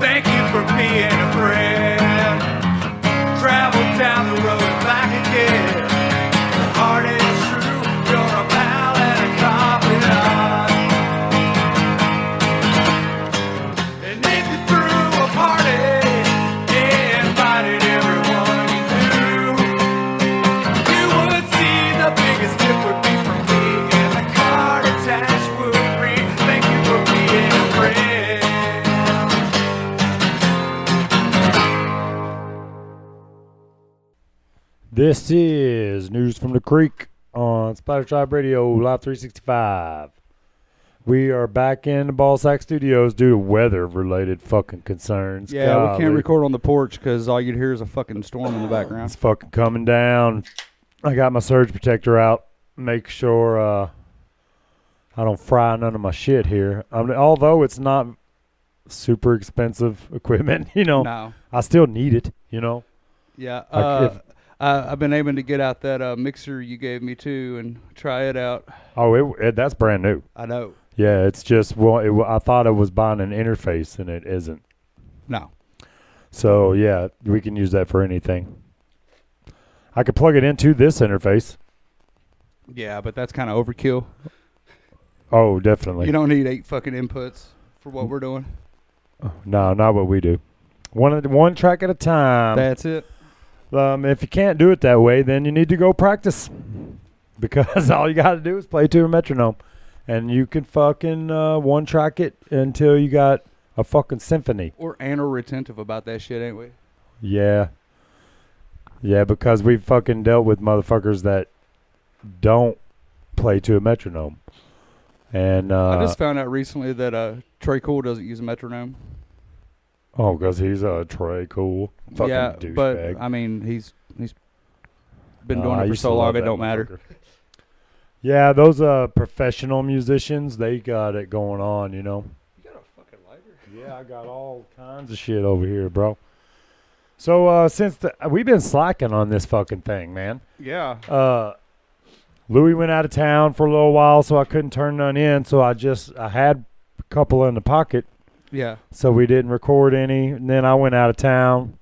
Thank you for being a friend. Travel down the road and back again. The heart is true. You're a pal and a confidant. And if you threw a party, invited everyone you knew, you would see the biggest gift would be from me, and the card attached would read, thank you for being a friend. This is News from the Creek on Spider Tribe Radio, Live 365. We are back in the Ballsack Studios due to weather-related fucking concerns. Yeah, Golly. we can't record on the porch because all you'd hear is a fucking storm in the background. It's fucking coming down. I got my surge protector out. Make sure I don't fry none of my shit here. Although it's not super expensive equipment, No. I still need it, Yeah. I've been able to get out that mixer you gave me too and try it out. Oh, that's brand new. I know. Yeah, it's just, I thought I was buying an interface, and it isn't. No. So, yeah, we can use that for anything. I could plug it into this interface. Yeah, but that's kind of overkill. Oh, definitely. You don't need 8 fucking inputs for what we're doing. No, not what we do. One track at a time. That's it. If you can't do it that way, then you need to go practice. Because all you got to do is play to a metronome. And you can fucking one track it until you got a fucking symphony. We're anal retentive about that shit, ain't we? Yeah. Yeah, because we've fucking dealt with motherfuckers that don't play to a metronome. And I just found out recently that Trey Cool doesn't use a metronome. Oh, because he's a Trey Cool fucking yeah, douchebag. but I mean, he's been doing it for so long it don't matter. Yeah, those professional musicians, they got it going on, You got a fucking lighter? Yeah, I got all kinds of shit over here, bro. So since we've been slacking on this fucking thing, man. Yeah. Louis went out of town for a little while, so I couldn't turn none in. So I had a couple in the pocket. Yeah. So we didn't record any. And then I went out of town.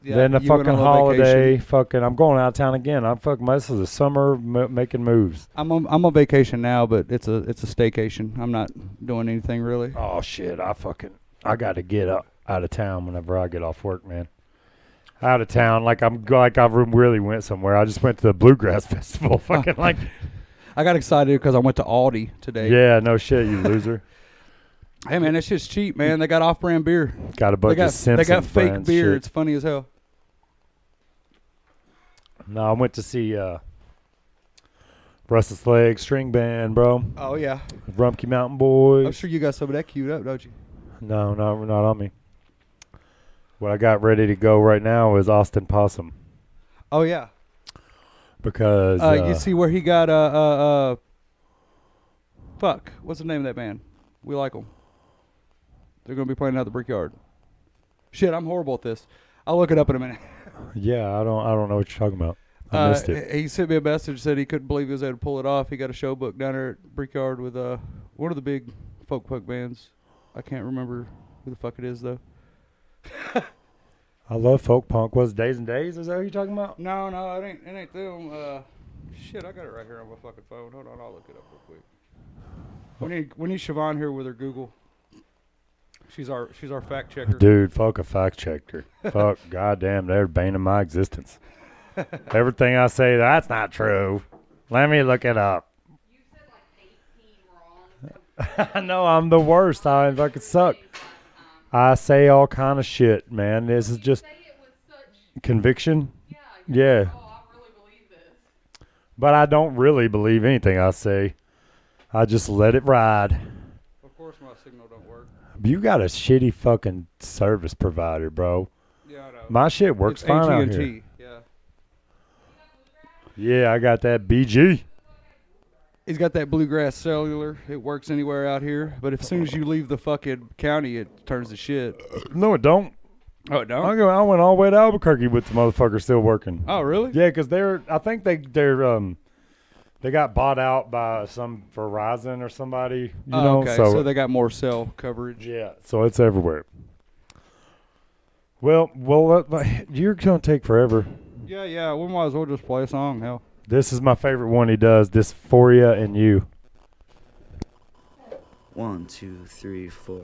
Yeah, then the you went fucking on a holiday, vacation. I'm going out of town again. This is the summer making moves. I'm on vacation now, but it's a staycation. I'm not doing anything really. Oh shit! I got to get out of town whenever I get off work, man. Out of town, like I really went somewhere. I just went to the Bluegrass Festival. Fucking like. I got excited because I went to Aldi today. Yeah, no shit, you loser. Hey man, that shit's cheap, man. They got off-brand beer. Got a bunch of Simpsons. They got fake brand beer. shit. It's funny as hell. No, I went to see Russell's Leg String Band, bro. Oh yeah. Rumpke Mountain Boys. I'm sure you got some of that queued up, don't you? No, not on me. What I got ready to go right now is Austin Possum. Oh yeah. Because you see where he got fuck, what's the name of that band? We like them. They're gonna be playing out the Brickyard. Shit, I'm horrible at this. I'll look it up in a minute. Yeah, I don't know what you're talking about. I missed it. He sent me a message, said he couldn't believe he was able to pull it off. He got a show booked down there at Brickyard with one of the big folk punk bands. I can't remember who the fuck it is though. I love folk punk. Was Days and Days? Is that what you're talking about? No, it ain't them. Shit, I got it right here on my fucking phone. Hold on, I'll look it up real quick. We need Siobhan here with her Google. She's our fact checker. Dude, fuck a fact checker. Fuck, goddamn, they're bane of my existence. Everything I say, that's not true. Let me look it up. You said like 18 wrong. I know I'm the worst. I fucking suck. I say all kind of shit, man. This is just Say it with such, conviction. yeah. Yeah. Oh, I really believe this. But I don't really believe anything I say. I just let it ride. Of course, my signal don't work. You got a shitty fucking service provider, bro. Yeah, I know. My shit works It's fine out AT&T. here. Yeah. Yeah, I got that BG. He's got that Bluegrass Cellular. It works anywhere out here. But as soon as you leave the fucking county, it turns to shit. No, it don't. Oh, it don't? I went all the way to Albuquerque with the motherfucker still working. Oh, really? Yeah, because I think they They got bought out by some Verizon or somebody, you Oh, know. okay, so they got more cell coverage. Yeah, so it's everywhere. Well, you're gonna take forever. Yeah, we might as well just play a song, hell. This is my favorite one he does, Dysphoria and You. 1, 2, 3, 4.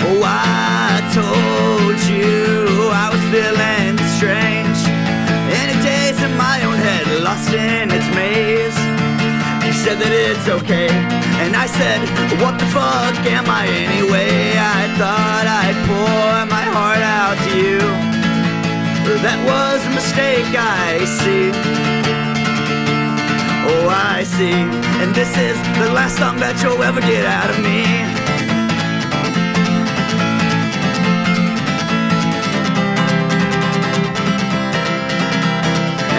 Oh, I told you I was feeling strange. Any days in my own head, lost in its maze. You said that it's okay, and I said, what the fuck am I anyway? I thought I'd pour my heart out to you. That was a mistake, I see. Oh, I see. And this is the last song that you'll ever get out of me.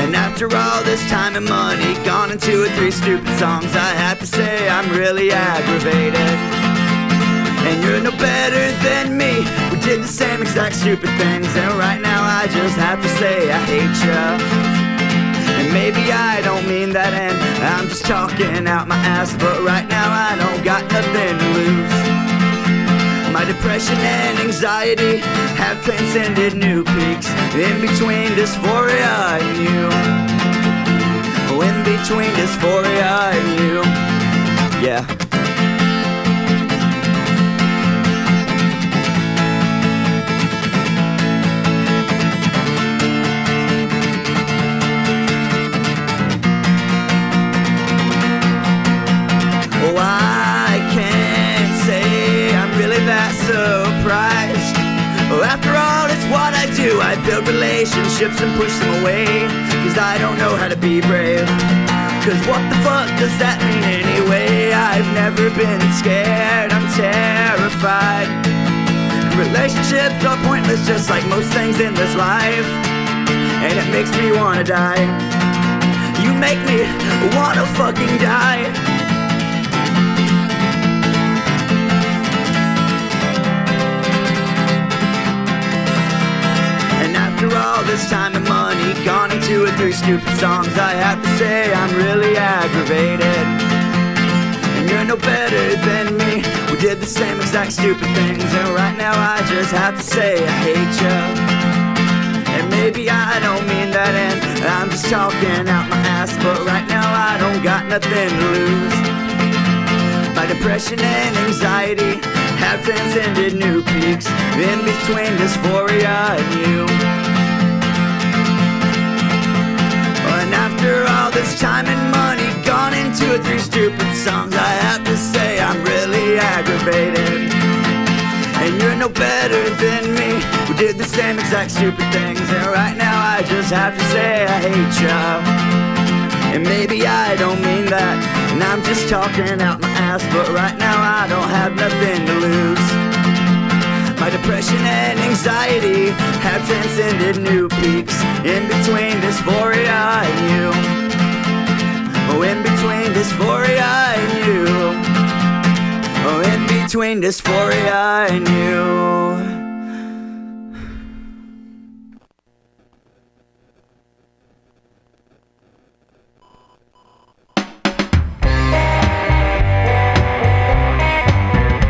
And after all this time and money gone into 2 or 3 stupid songs, I have to say I'm really aggravated. And you're no better than me. We did the same exact stupid things, and right now I just have to say I hate ya. And maybe I don't mean that, and I'm just talking out my ass, but right now I don't got nothing to lose. My depression and anxiety have transcended new peaks. In between dysphoria and you. Oh, in between dysphoria and you. Yeah. Oh, I can't say I'm really that surprised. Oh, after all, it's what I do. I build relationships and push them away, 'cause I don't know how to be brave. 'Cause what the fuck does that mean anyway? I've never been scared, I'm terrified. Relationships are pointless, just like most things in this life, and it makes me wanna die. You make me wanna fucking die. After all this time and money gone into 2 or 3 stupid songs, I have to say I'm really aggravated. And you're no better than me. We did the same exact stupid things, and right now I just have to say I hate you. And maybe I don't mean that, and I'm just talking out my ass, but right now I don't got nothing to lose. My depression and anxiety have transcended new peaks. In between dysphoria and you. And after all this time and money gone into 2 or 3 stupid songs, I have to say I'm really aggravated. And you're no better than me. We did the same exact stupid things, and right now I just have to say I hate you. And maybe I don't mean that, and I'm just talking out my ass, but right now I don't have nothing to lose. My depression and anxiety have transcended new peaks. In between dysphoria and you. Oh, in between dysphoria and you. Oh, in between dysphoria and you.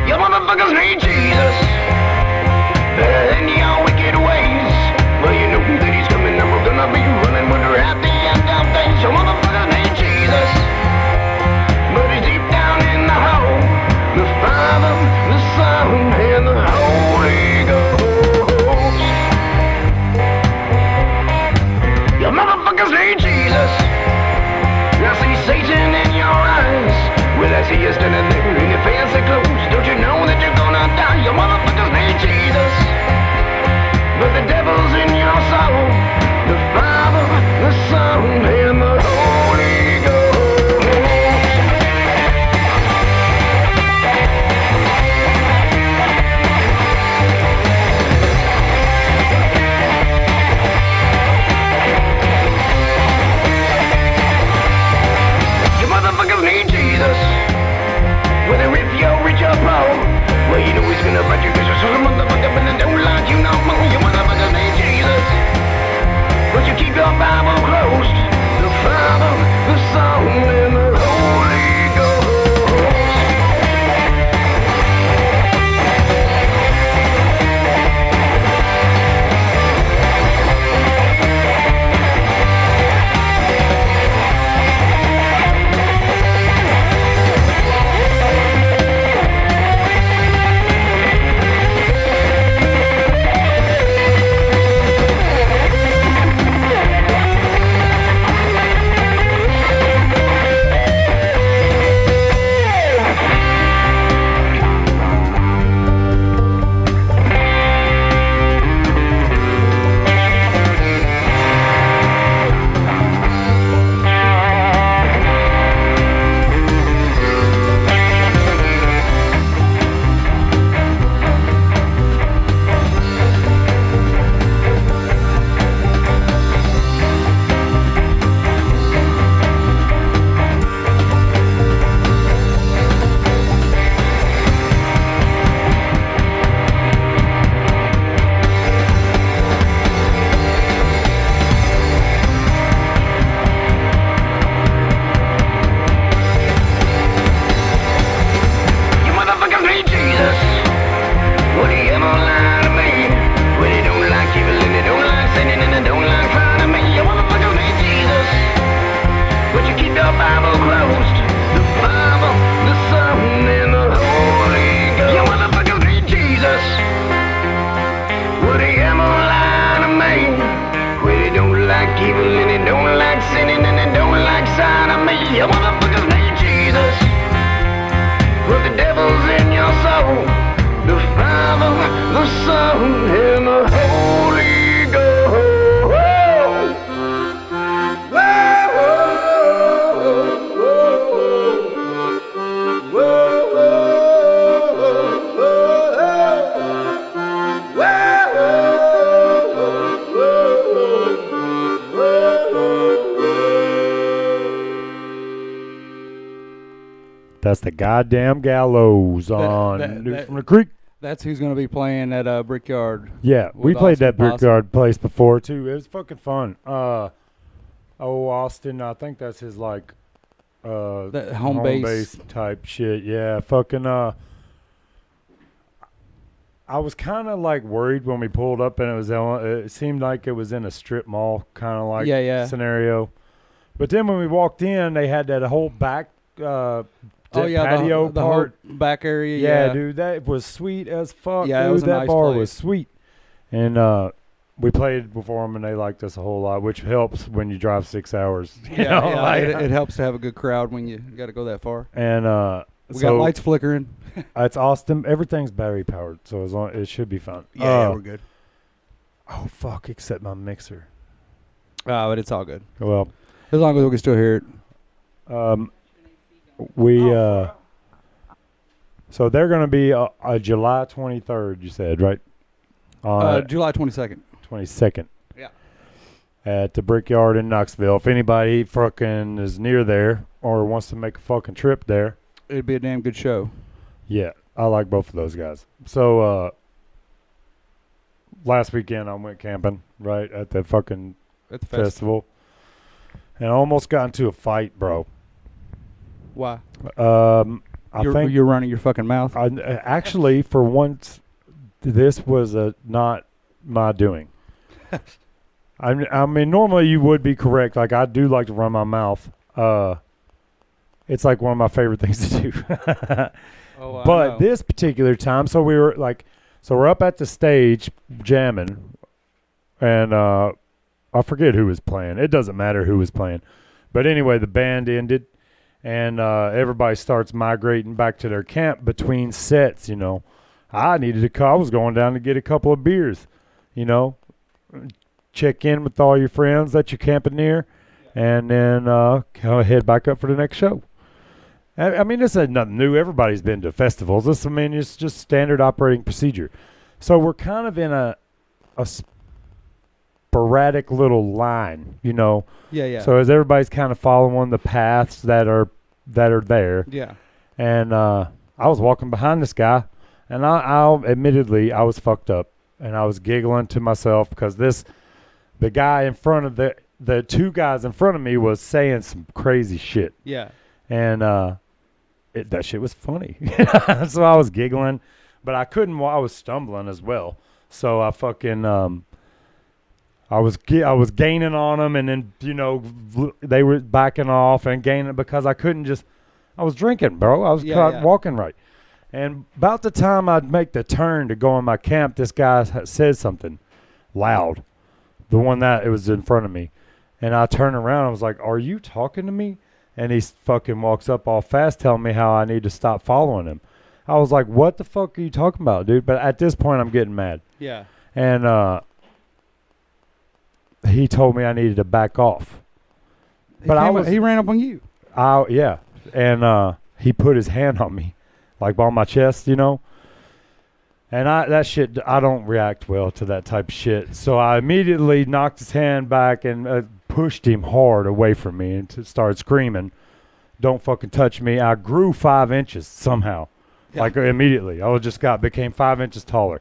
You motherfuckers need Jesus. In your wicked ways. Well, you know that he's coming and we're gonna be running when we're at the end of things. You motherfuckers need Jesus. But he's deep down in the hole. The Father, the Son, and the Holy Ghost. You motherfuckers need Jesus. I see Satan in your eyes. Well, I see you standing there in your fancy clothes. Don't you know that you're gonna you keep your Bible closed? The Father, the Son, and the Holy Ghost. You motherfuckers need Jesus. Would he ever lie to me? When he don't like evil and he don't like sinning and he don't like trying to me. You motherfuckers need Jesus. Would you keep your Bible closed? The Bible, the Son, and the Holy Ghost. You motherfuckers need Jesus. Would he ever lie to me? When he don't like evil and he don't like sinning and he don't like sign of me. You motherfuckers need Jesus. Put the devil's in your soul. The Father, the Son, and the Holy Ghost. Whoa, whoa, That's the goddamn Gallows on News from the Creek. That's who's going to be playing at Brickyard. Yeah, we with played Austin that Possum. Brickyard place before too. It was fucking fun. Austin, I think that's his like That home base. type shit. Yeah, fucking I was kind of like worried when we pulled up and it seemed like it was in a strip mall kind of like scenario. But then when we walked in, they had that whole back patio the part. whole back area. Yeah, dude, that was sweet as fuck. Yeah, dude, it was a that nice bar place. was sweet. And we played before them, and they liked us a whole lot, which helps when you drive 6 hours. You know, like- it helps to have a good crowd when you got to go that far. And We got lights flickering. It's Austin. Everything's battery powered, so it should be fun. We're good. Oh fuck! Except my mixer. But it's all good. Well, As long as we can still hear it. So they're going to be July 23rd. You said right? July 22nd. 22nd. Yeah. At the Brickyard in Knoxville. If anybody fucking is near there or wants to make a fucking trip there, It'd be a damn good show. yeah, I like both of those guys. So last weekend I went camping right at the fucking At the festival. festival, and I almost got into a fight, bro. Why? I think You're running your fucking mouth. actually for once this was not my doing. I mean, normally you would be correct. Like, I do like to run my mouth. It's like one of my favorite things to do. But this particular time, so we're up at the stage jamming, and I forget who was playing. It doesn't matter who was playing. But anyway, the band ended, and everybody starts migrating back to their camp between sets, you know. I was going down to get a couple of beers, you know. Check in with all your friends that you're camping near, and then head back up for the next show. I mean, this is nothing new. Everybody's been to festivals. It's just standard operating procedure. So we're kind of in a sporadic little line, you know. Yeah. So as everybody's kind of following the paths that are there. Yeah. And I was walking behind this guy, and I'll admittedly I was fucked up, and I was giggling to myself because this the guy in front of the two guys in front of me was saying some crazy shit. Yeah. And that shit was funny. So I was giggling, but I couldn't. I was stumbling as well. So I fucking I was gaining on them, and then they were backing off and gaining because I couldn't just. I was drinking, bro. I was walking right, and about the time I'd make the turn to go in my camp, this guy said something loud. The one that it was in front of me, and I turned around. I was like, "Are you talking to me?" And he fucking walks up all fast, telling me how I need to stop following him. I was like, "What the fuck are you talking about, dude?" But at this point, I'm getting mad. Yeah. And he told me I needed to back off. But he ran up on you. Yeah. And he put his hand on me, like on my chest, And that shit, I don't react well to that type of shit. So I immediately knocked his hand back and pushed him hard away from me and started screaming, "Don't fucking touch me." I grew 5 inches somehow, like immediately. I became 5 inches taller.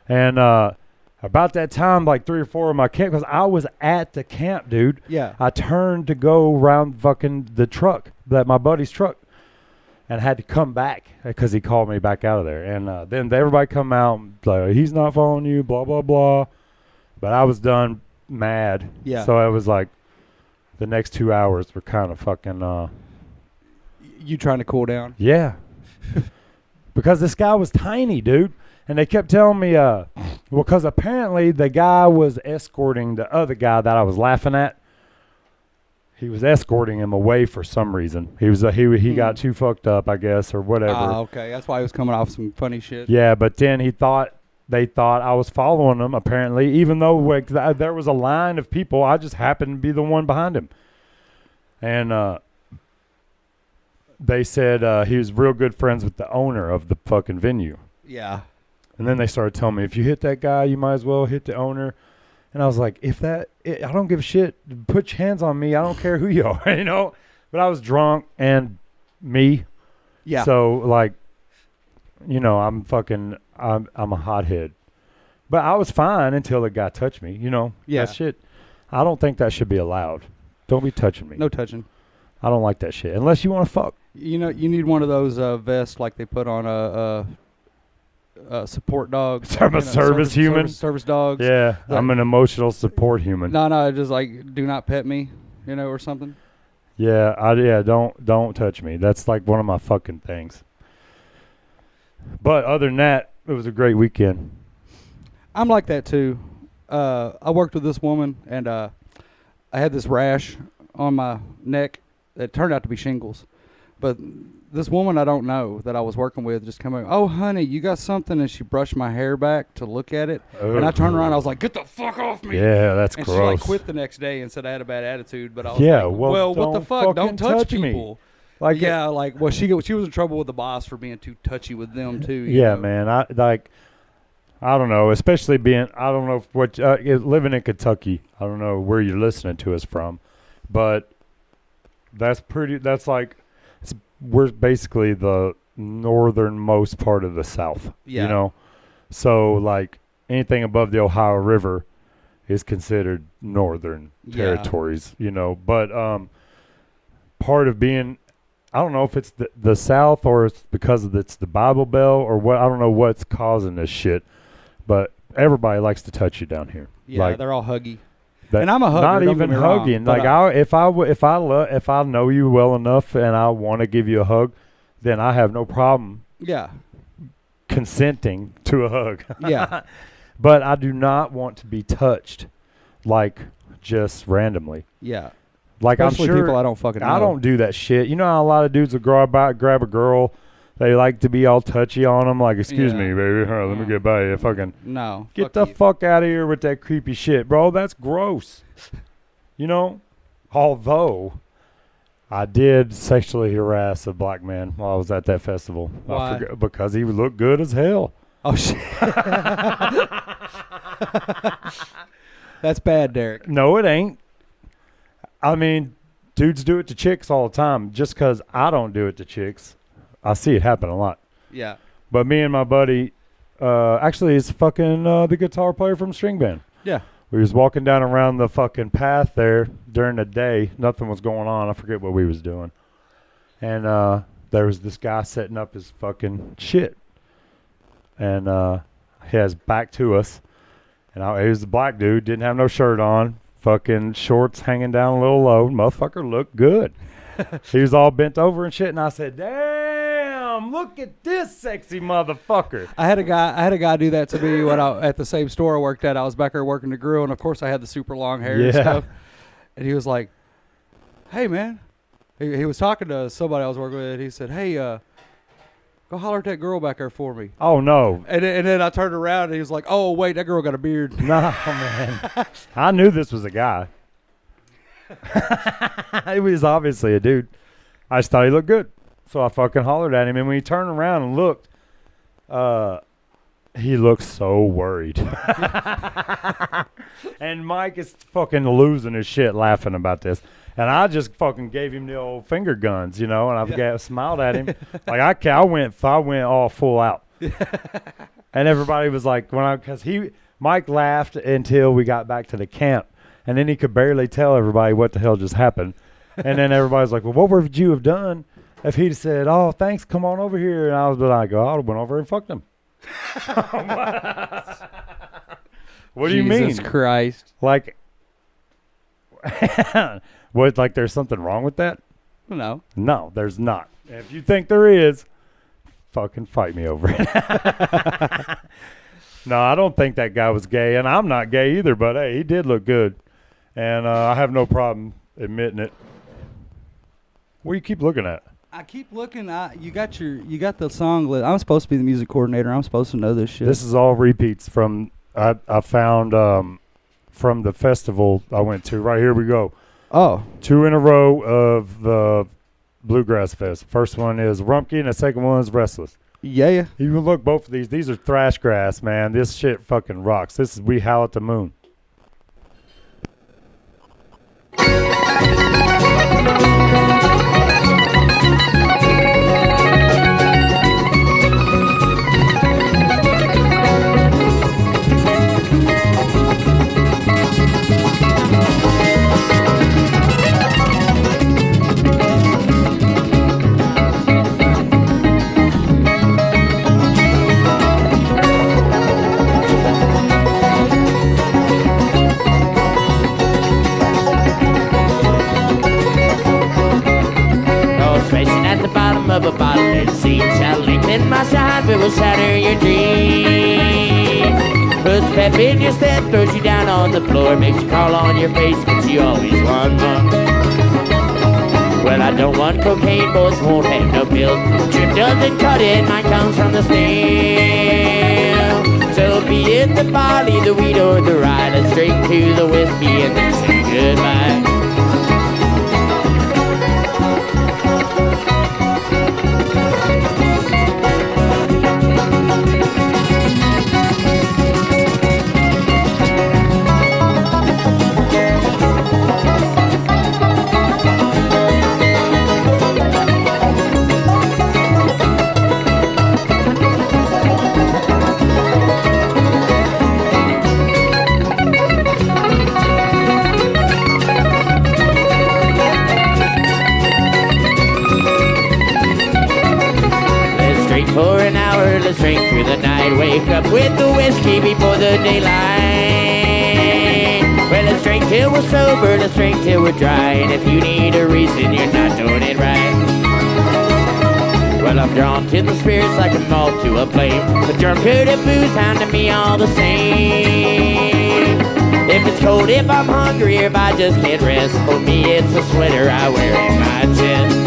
And about that time, like 3 or 4 of my camp, because I was at the camp, dude. Yeah. I turned to go around fucking the truck, my buddy's truck, and had to come back because he called me back out of there. And then everybody come out, like, "He's not following you, blah, blah, blah." But I was done mad. Yeah. So it was like the next 2 hours were kind of fucking... You trying to cool down? Yeah. Because this guy was tiny, dude. And they kept telling me, because apparently the guy was escorting the other guy that I was laughing at. He was escorting him away for some reason. He got too fucked up, I guess, or whatever. Okay. That's why he was coming off some funny shit. Yeah, but then they thought I was following him, apparently, even though there was a line of people. I just happened to be the one behind him. And they said he was real good friends with the owner of the fucking venue. Yeah. And then they started telling me, if you hit that guy, you might as well hit the owner. And I was like, I don't give a shit. Put your hands on me. I don't care who you are, But I was drunk and me. Yeah. So, like, I'm a hothead. But I was fine until the guy touched me, Yeah. That shit, I don't think that should be allowed. Don't be touching me. No touching. I don't like that shit. Unless you want to fuck. You need one of those vests like they put on a support dog. Service human? Service dogs. Yeah, I'm an emotional support human. No, just like, do not pet me, or something. Yeah, don't touch me. That's like one of my fucking things. But other than that, it was a great weekend. I'm like that too. I worked with this woman, and I had this rash on my neck that turned out to be shingles. But this woman I don't know that I was working with just came over, "Oh, honey, you got something?" And she brushed my hair back to look at it. And I turned around, I was like, "Get the fuck off me!" Yeah, that's and gross. she like quit the next day and said I had a bad attitude. But I was Yeah, like, well, what the fuck? Don't touch me. people. Like, yeah, like, well, she was in trouble with the boss for being too touchy with them too. Yeah, man. I don't know, especially I don't know what living in Kentucky. I don't know where you're listening to us from, but we're basically the northernmost part of the South. Yeah. So like anything above the Ohio River is considered northern territories. But part of being, I don't know if it's the South or it's because it's the Bible Belt or what. I don't know what's causing this shit, but everybody likes to touch you down here. Yeah, like, they're all huggy. And I'm a hugger. Not don't even get me wrong, hugging. but Like if I know you well enough and I want to give you a hug, then I have no problem. Yeah. Consenting to a hug. Yeah. But I do not want to be touched, like just randomly. Yeah. Like Especially I'm sure people I don't fucking know. I don't do that shit. You know how a lot of dudes will grab a girl. They like to be all touchy on them. Like, excuse me, baby. Let me get by you. Fucking no. Get the fuck out of here with that creepy shit, bro. That's gross. Although I did sexually harass a black man while I was at that festival. Why? Because he looked good as hell. Oh, shit. That's bad, Derek. No, it ain't. I mean, dudes do it to chicks all the time. Just because I don't do it to chicks, I see it happen a lot. Yeah. But me and my buddy, actually, it's fucking the guitar player from String Band. Yeah. We was walking down around the fucking path there during the day. Nothing was going on. I forget what we was doing. And there was this guy setting up his fucking shit. And he has back to us. And he was a black dude, didn't have no shirt on. Fucking shorts hanging down a little low. Motherfucker looked good. He was all bent over and shit. And I said, damn, look at this sexy motherfucker. I had a guy do that to me when at the same store I worked at. I was back there working the grill, and of course I had the super long hair and stuff. And he was like, "Hey man," he was talking to somebody I was working with. He said, "Hey, go holler at that girl back there for me." Oh no. And then I turned around and he was like, "Oh wait, that girl got a beard." No, man. I knew this was a guy. He was obviously a dude. I just thought he looked good. So I fucking hollered at him. And when he turned around and looked, he looked so worried. And Mike is fucking losing his shit laughing about this. And I just fucking gave him the old finger guns, you know, and I smiled at him. Like I went all full out. And everybody was like, Mike laughed until we got back to the camp. And then he could barely tell everybody what the hell just happened. And then everybody's like, well, what would you have done if he'd said, oh, thanks, come on over here? And I was like, oh, I would have went over and fucked him. What do you mean? Jesus Christ. Like, what, like there's something wrong with that? No. No, there's not. If you think there is, fucking fight me over it. No, I don't think that guy was gay, and I'm not gay either, but hey, he did look good. And I have no problem admitting it. What do you keep looking at? I keep looking. You got the song list. I'm supposed to be the music coordinator. I'm supposed to know this shit. This is all repeats from I found from the festival I went to. Right here we go. Oh, 2 in a row of the Bluegrass Fest. First one is Rumpke, and the second one is Restless. yeah. You can look both of these. These are thrash grass, man. This shit fucking rocks. This is We Howl at the Moon. Of a bottle it seems shall lengthen my side but will shatter your dream. Puts pep in your step, throws you down on the floor, makes you crawl on your face, but you always want more. Well, I don't want cocaine, boys won't have no pills. Trip doesn't cut it, mine comes from the stem. So be it the barley, the wheat, or the rye, let's drink to the whiskey and then say goodbye. For an hour, let's drink through the night. Wake up with the whiskey before the daylight. Well, let's drink till we're sober, let's drink till we're dry. And if you need a reason, you're not doing it right. Well, I'm drawn to the spirits like a moth to a flame. The drunkard and booze hound to me all the same. If it's cold, if I'm hungry, if I just can't rest, for me it's a sweater I wear in my chest.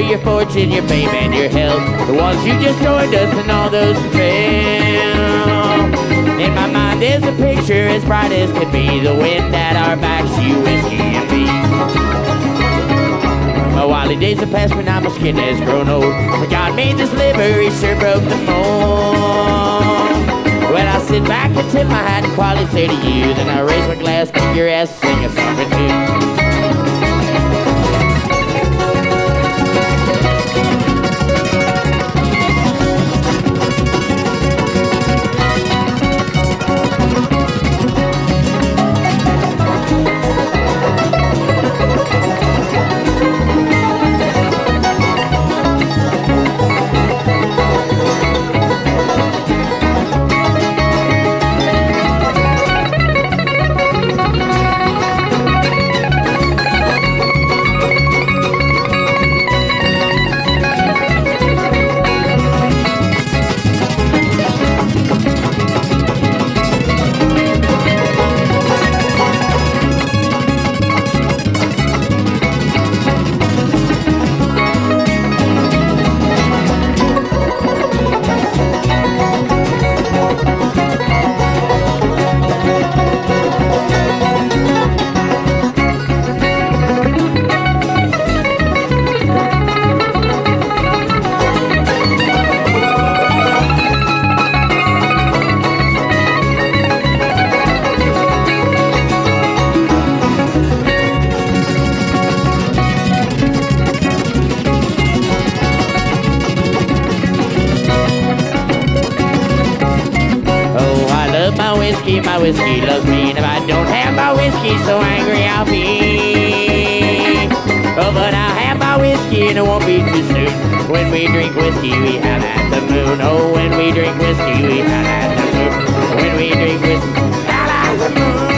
your fortune, your fame, and your health. The ones who just joined us and all those who fell. In my mind there's a picture as bright as could be. The wind at our backs, you, whiskey, and me. My wily days have passed, but now my skin has grown old. When God made this liver, he sure broke the mold. When I sit back and tip my hat and quietly say to you, then I raise my glass, kick your ass, sing a song or two. My whiskey loves me, and if I don't have my whiskey, so angry I'll be. Oh, but I'll have my whiskey, and it won't be too soon. When we drink whiskey, we have at the moon. Oh, when we drink whiskey, we have at the moon. When we drink whiskey, have at the moon.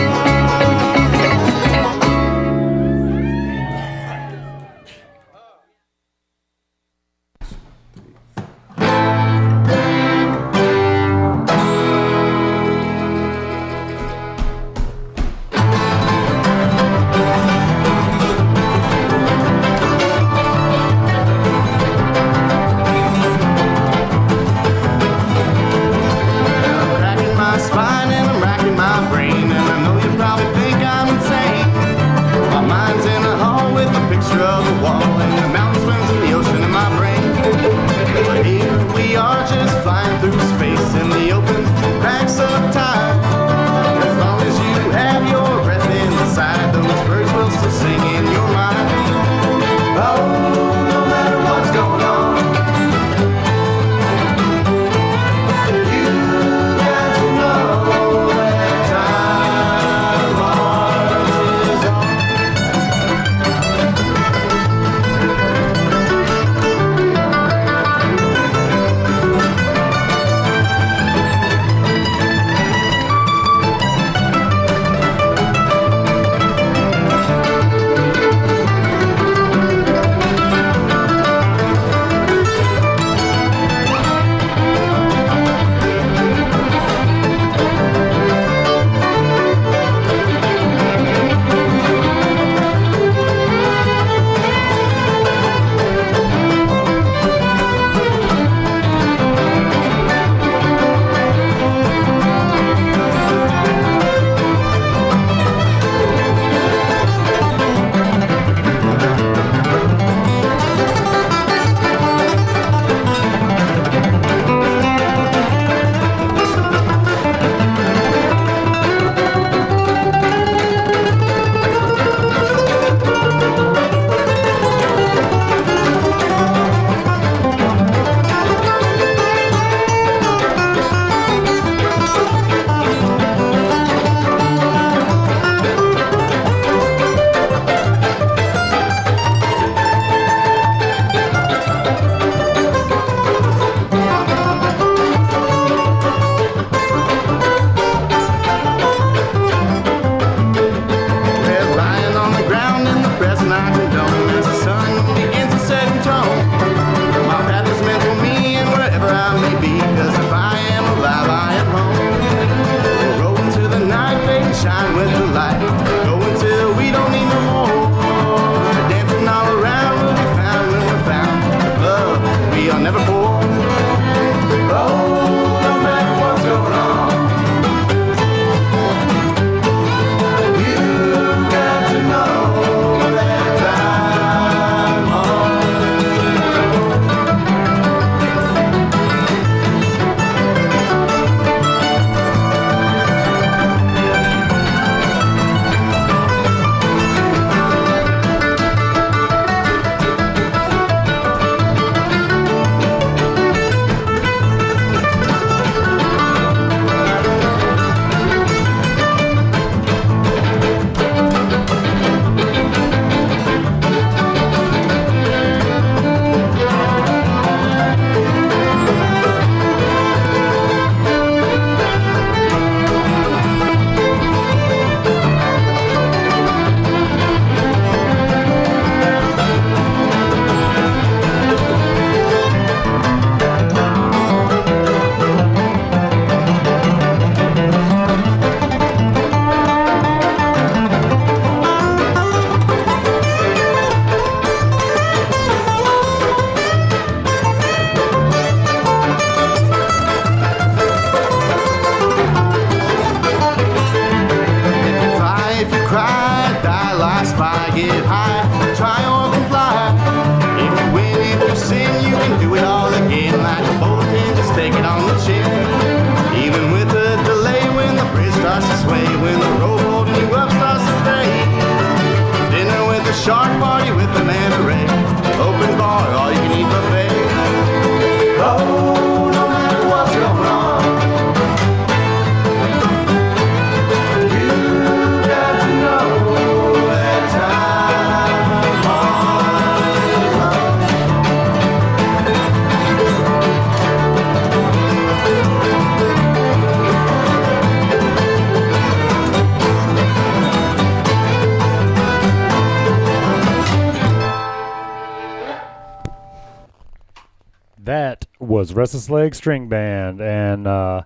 was Restless Leg String Band, and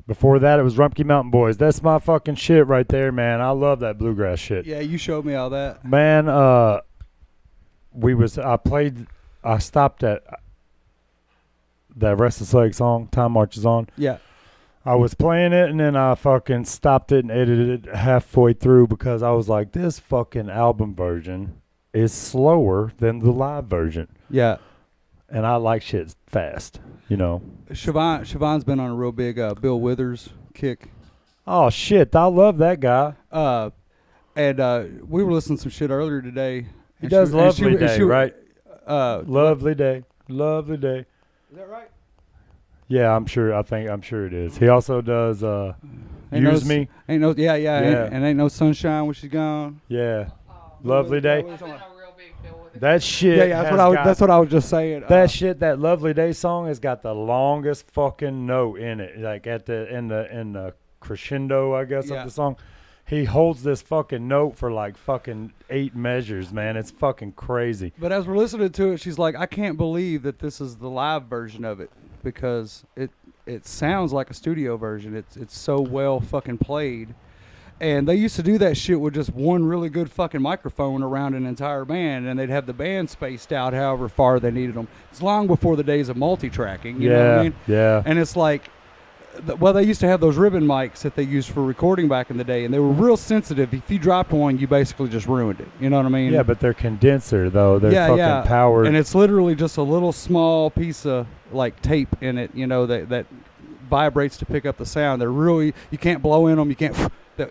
before that it was Rumpke Mountain Boys. That's my fucking shit right there, man. I love that bluegrass shit. Yeah, you showed me all that. Man, I stopped at that Restless Leg song, Time Marches On. Yeah. I was playing it, and then I fucking stopped it and edited it halfway through because I was like, this fucking album version is slower than the live version. Yeah. And I like shit fast, you know. Siobhan's been on a real big Bill Withers kick. Oh, shit. I love that guy. And we were listening to some shit earlier today. He does Lovely Day, right? Lovely Day. Lovely Day. Is that right? Yeah, I'm sure it is. He also does Use Me. Ain't no Yeah. ain't no sunshine when she's gone. Yeah. Lovely Day. I've been a real big Bill with it. That shit. Yeah, that's what I was just saying. That shit, that Lovely Day song has got the longest fucking note in it. Like in the crescendo, I guess, Yeah. of the song. He holds this fucking note for like fucking 8 measures, man. It's fucking crazy. But as we're listening to it, she's like, I can't believe that this is the live version of it because it sounds like a studio version. It's so well fucking played. And they used to do that shit with just one really good fucking microphone around an entire band, and they'd have the band spaced out however far they needed them. It's long before the days of multi-tracking, you know what I mean? Yeah. And it's like, well, they used to have those ribbon mics that they used for recording back in the day, and they were real sensitive. If you dropped one, you basically just ruined it. You know what I mean? Yeah, but they're condenser, though. They're fucking powered. And it's literally just a little small piece of, like, tape in it, you know, that vibrates to pick up the sound. They're really, you can't blow in them. You can't, that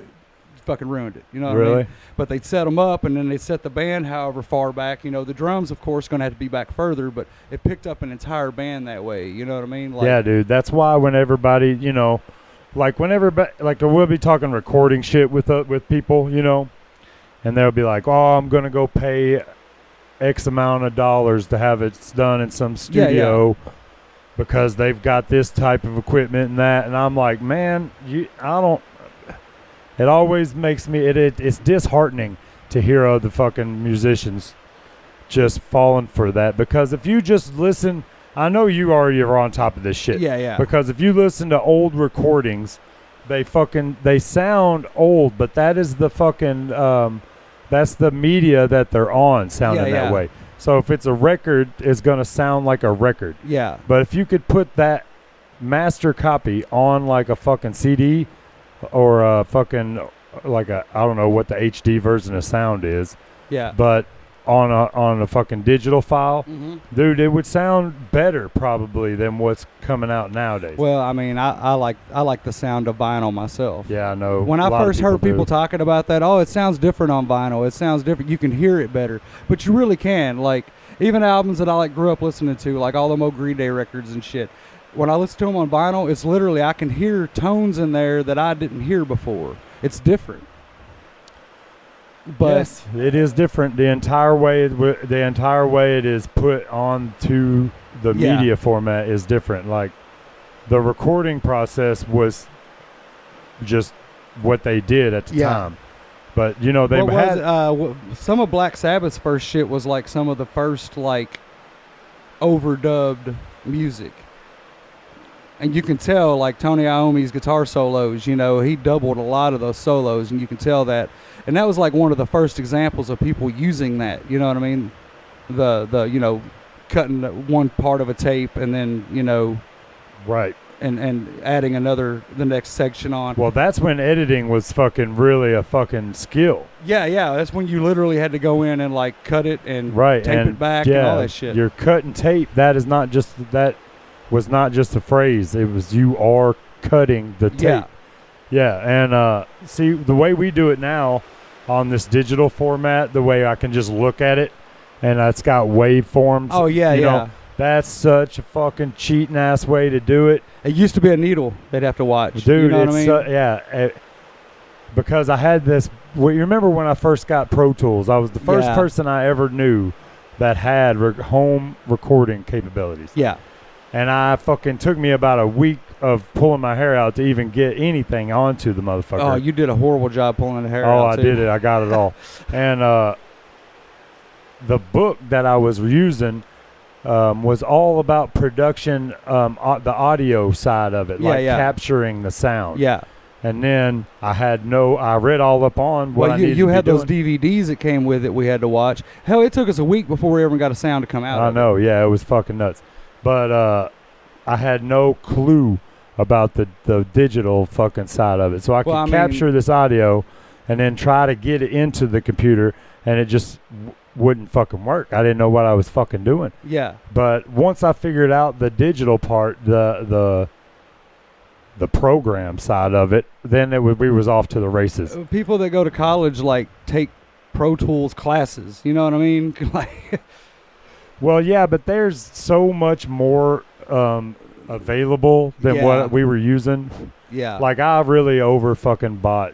fucking ruined it. You know what I Really? mean? But they'd set them up, and then they'd set the band however far back. You know, the drums, of course, going to have to be back further, but it picked up an entire band that way. You know what I mean? Like, yeah, dude. That's why when everybody, you know, like we'll be talking recording shit with people, you know, and they'll be like, oh, I'm going to go pay X amount of dollars to have it done in some studio because they've got this type of equipment and that. And I'm like, man, it always makes me, it's disheartening to hear other fucking musicians just falling for that. Because if you just listen, I know you already are on top of this shit. Yeah. Because if you listen to old recordings, they sound old, but that is the fucking, that's the media that they're on sounding that way. So if it's a record, it's going to sound like a record. Yeah. But if you could put that master copy on like a fucking CD, or a fucking I don't know what the HD version of sound is. Yeah. But on a fucking digital file, dude, it would sound better probably than what's coming out nowadays. Well, I mean, I like the sound of vinyl myself. Yeah, I know. When I first heard people talking about that, it sounds different on vinyl. It sounds different. You can hear it better, but you really can. Like even albums that I grew up listening to, like all them old Green Day records and shit. When I listen to them on vinyl, it's literally I can hear tones in there that I didn't hear before. It's different. But yes, it is different. The entire way it is put onto the media format is different. Like the recording process was just what they did at the time. But you know they had some of Black Sabbath's first shit was like some of the first like overdubbed music. And you can tell, like, Tony Iommi's guitar solos, you know, he doubled a lot of those solos, and you can tell that. And that was, like, one of the first examples of people using that, you know what I mean? The you know, cutting one part of a tape and then, you know. Right. And adding the next section on. Well, that's when editing was fucking really a fucking skill. Yeah, that's when you literally had to go in and, like, cut it and tape it back and all that shit. Your cut and tape, that was not just a phrase. It was you are cutting the tape. Yeah, and see, the way we do it now on this digital format, the way I can just look at it, and it's got waveforms. Oh, yeah, you know, that's such a fucking cheating ass way to do it. It used to be a needle they'd have to watch. Dude, you know what I mean? Because I had this, you remember when I first got Pro Tools, I was the first person I ever knew that had home recording capabilities. Yeah. And I fucking took me about a week of pulling my hair out to even get anything onto the motherfucker. Oh, you did a horrible job pulling the hair out. Oh, I did it. I got it all. And the book that I was using was all about production, the audio side of it, Yeah, like yeah. capturing the sound. Yeah. And then I read all up on what Well, I you, needed you to had be those doing. DVDs that came with it we had to watch. Hell, it took us a week before we ever got a sound to come out I of know, yeah, it was fucking nuts. But I had no clue about the digital fucking side of it. So I could Well, I mean- capture this audio and then try to get it into the computer, and it just wouldn't fucking work. I didn't know what I was fucking doing. it. Yeah. But once I figured out the digital part, the program side of it, then we was off to the races. People that go to college, like, take Pro Tools classes. You know what I mean? Like, Well, yeah, but there's so much more available than Yeah. what we were using. yeah. Like I really over fucking bought,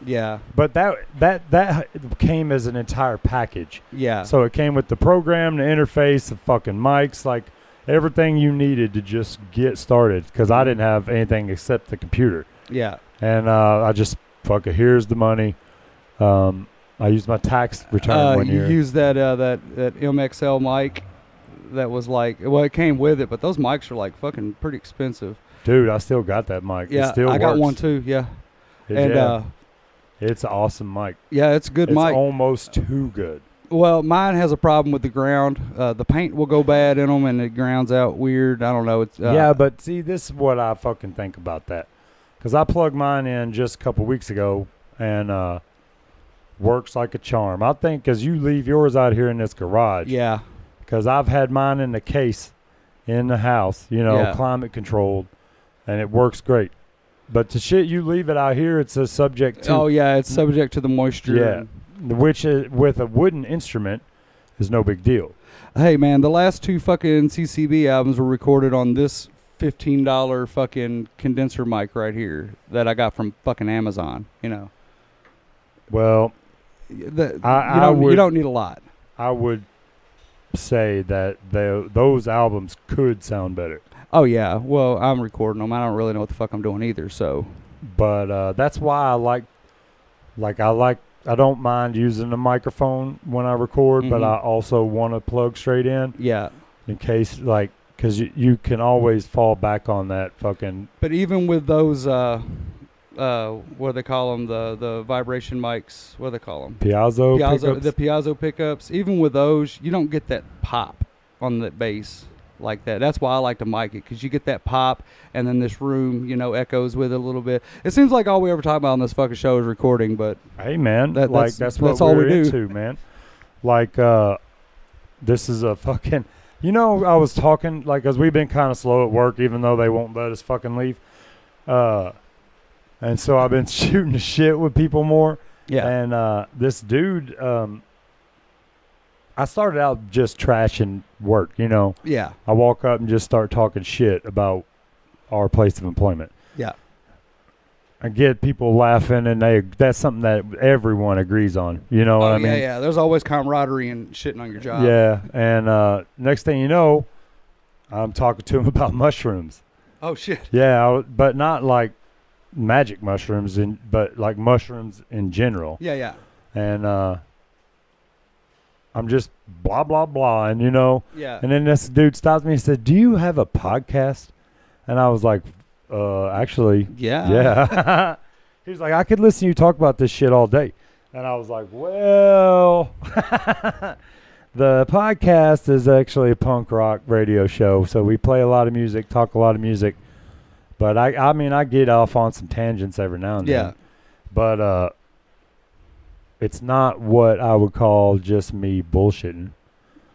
yeah. But that came as an entire package. Yeah. So it came with the program, the interface, the fucking mics, like everything you needed to just get started. Because I didn't have anything except the computer, yeah. and I just fucking here's the money. I used my tax return one You year. used that MXL mic that was like, well, it came with it, but those mics are like fucking pretty expensive. Dude, I still got that mic. Yeah, it still I got works. one too. Yeah, and Yeah. It's an awesome mic. yeah, it's a good It's mic. almost too good. Well, mine has a problem with the ground. The paint will go bad in them, and it grounds out weird. I don't know. It's Yeah, but see, this is what I fucking think about that. Because I plugged mine in just a couple weeks ago, and works like a charm. I think because you leave yours out here in this garage. yeah, Because I've had mine in the case in the house, Yeah. climate controlled, and it works great. But the shit you leave it out here, it's a subject to. oh yeah, it's subject to the moisture. Yeah. Which is, with a wooden instrument is no big deal. Hey man, the last two fucking CCB albums were recorded on this $15 fucking condenser mic right here that I got from fucking Amazon. Well, You would- don't need a lot. I would say that those albums could sound better. Oh yeah, well I'm recording them. I don't really know what the fuck I'm doing either. So But that's why I don't mind using the microphone when I record, but Mhm. I also want to plug straight in yeah, case, because you can always fall back on that fucking. but even with those what do they call them, the vibration mics, what do they call them? Piazzo pickups. The Piazzo pickups. Even with those, you don't get that pop on the bass like that. That's why I like to mic it, because you get that pop, and then this room, echoes with it a little bit. It seems like all we ever talk about on this fucking show is recording, but Hey man, that's that's all what we we're do. into, man. This is a fucking. I was talking because we've been kind of slow at work, even though they won't let us fucking leave. And so I've been shooting the shit with people more. yeah, And this dude, I started out just trashing work. yeah, I walk up and just start talking shit about our place of employment. yeah, I get people laughing, and that's something that everyone agrees on. You know what I mean? yeah. There's always camaraderie and shitting on your job. Yeah, and next thing you know, I'm talking to him about mushrooms. Oh shit. Yeah, but not like magic mushrooms, but like mushrooms in general. Yeah, yeah, And I'm just blah, blah, blah, and yeah. and then this dude stops me and said, "Do you have a podcast?" And I was like, actually, Yeah. yeah. He was like, "I could listen to you talk about this shit all day." And I was like, well, the podcast is actually a punk rock radio show. So we play a lot of music, talk a lot of music. But I get off on some tangents every now and Yeah. then. But it's not what I would call just me bullshitting.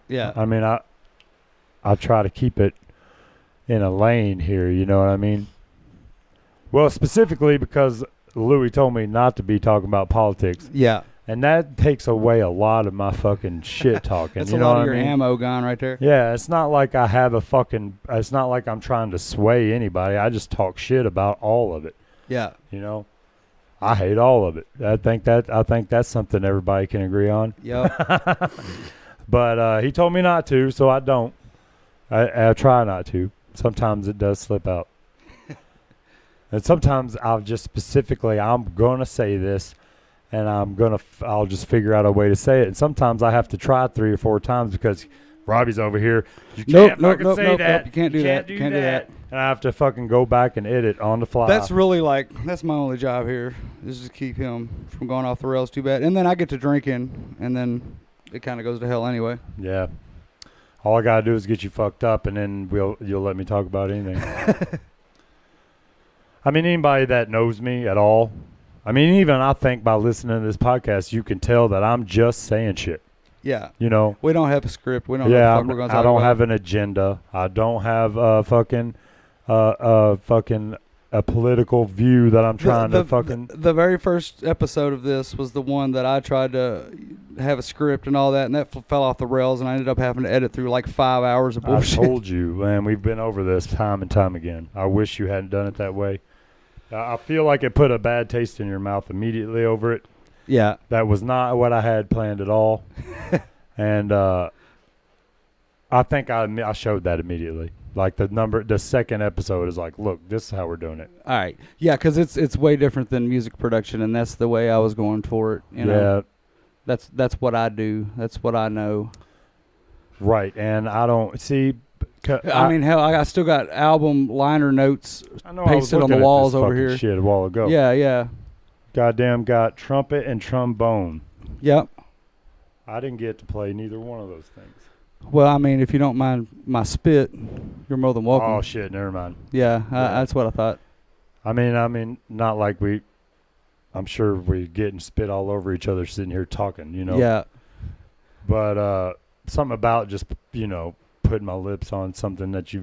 Yeah. I mean, I try to keep it in a lane here, you know what I mean? Well, specifically because Louis told me not to be talking about politics, Yeah. and that takes away a lot of my fucking shit talking. That's you a know lot what of your I mean? ammo gone right there. Yeah, it's not like I have it's not like I'm trying to sway anybody. I just talk shit about all of it, Yeah. you know? I hate all of it. I think that's something everybody can agree on. Yep. But he told me not to, so I don't. I try not to. Sometimes it does slip out. And sometimes I'm going to say this, and I'll just figure out a way to say it. And sometimes I have to try 3 or 4 times because Robbie's over here. You Nope, can't nope, fucking nope, say nope, that. nope, you can't do that. You can't do that. And I have to fucking go back and edit on the fly. That's really that's my only job here is to keep him from going off the rails too bad. And then I get to drinking, and then it kind of goes to hell anyway. Yeah. All I gotta do is get you fucked up, and then you'll let me talk about anything. I mean, anybody that knows me at all, I mean, even I think by listening to this podcast, you can tell that I'm just saying shit. Yeah. You know? We don't have a script. We don't know Yeah, what we're going to talk I don't about. have an agenda. I don't have a fucking a political view that I'm trying to fucking. The very first episode of this was the one that I tried to have a script and all that, and that fell off the rails, and I ended up having to edit through like 5 hours of bullshit. I told you, man, we've been over this time and time again. I wish you hadn't done it that way. I feel like it put a bad taste in your mouth immediately over it. Yeah. That was not what I had planned at all. And I think I showed that immediately. Like the second episode is like, look, this is how we're doing it. All right. Yeah, because it's way different than music production, and that's the way I was going for it. You know? That's what I do. That's what I know. Right, and I don't see. I mean, hell, I still got album liner notes pasted on the walls over here. Shit, a while ago. Yeah, yeah. Goddamn, got trumpet and trombone. Yep. I didn't get to play neither one of those things. Well, I mean, if you don't mind my spit, you're more than welcome. Oh shit, never mind. Yeah, that's what I thought. I mean, not like I'm sure we're getting spit all over each other sitting here talking, you know. Yeah. But something about just, you know, putting my lips on something that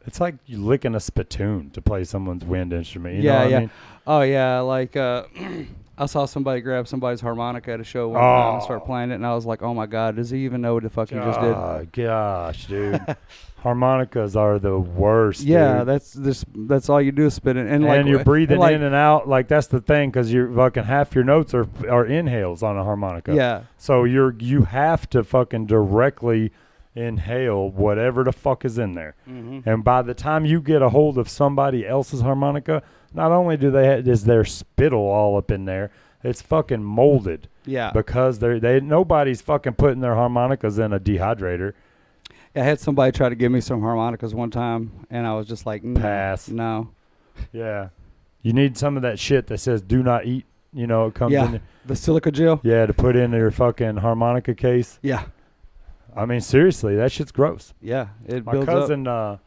it's like you licking a spittoon to play someone's wind instrument. You know what I mean? Oh yeah, like I saw somebody grab somebody's harmonica at a show one time and start playing it, and I was like, oh my god, does he even know what the fuck he just did? Oh gosh, dude. Harmonicas are the worst. Yeah, dude. that's all you do is spit it, and like you're breathing like, in and out. Like that's the thing, because you're fucking half your notes are inhales on a harmonica. Yeah. So you have to fucking directly inhale whatever the fuck is in there. Mm-hmm. And by the time you get a hold of somebody else's harmonica, not only is there spittle all up in there, it's fucking molded. Yeah. Because nobody's fucking putting their harmonicas in a dehydrator. I had somebody try to give me some harmonicas one time, and I was just like, Pass. No. Yeah. You need some of that shit that says do not eat. You know, it comes in. The silica gel. Yeah, to put in your fucking harmonica case. Yeah. I mean, seriously, that shit's gross. Yeah, it My builds cousin, up.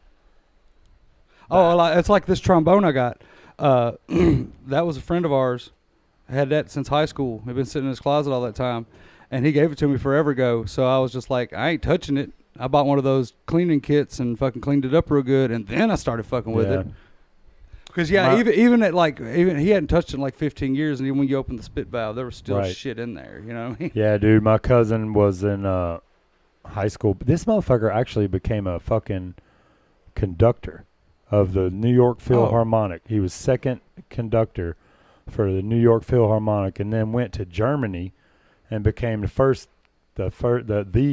It's like this trombone I got. That was a friend of ours. I had that since high school. I've been sitting in his closet all that time, and he gave it to me forever ago. So I was just like, I ain't touching it. I bought one of those cleaning kits and fucking cleaned it up real good, and then I started fucking with it. Because even he hadn't touched it in like 15 years, and even when you opened the spit valve, there was still shit in there. You know what I mean? Yeah, dude. My cousin was in high school. This motherfucker actually became a fucking conductor of the New York Philharmonic. He was second conductor for the New York Philharmonic, and then went to Germany and became the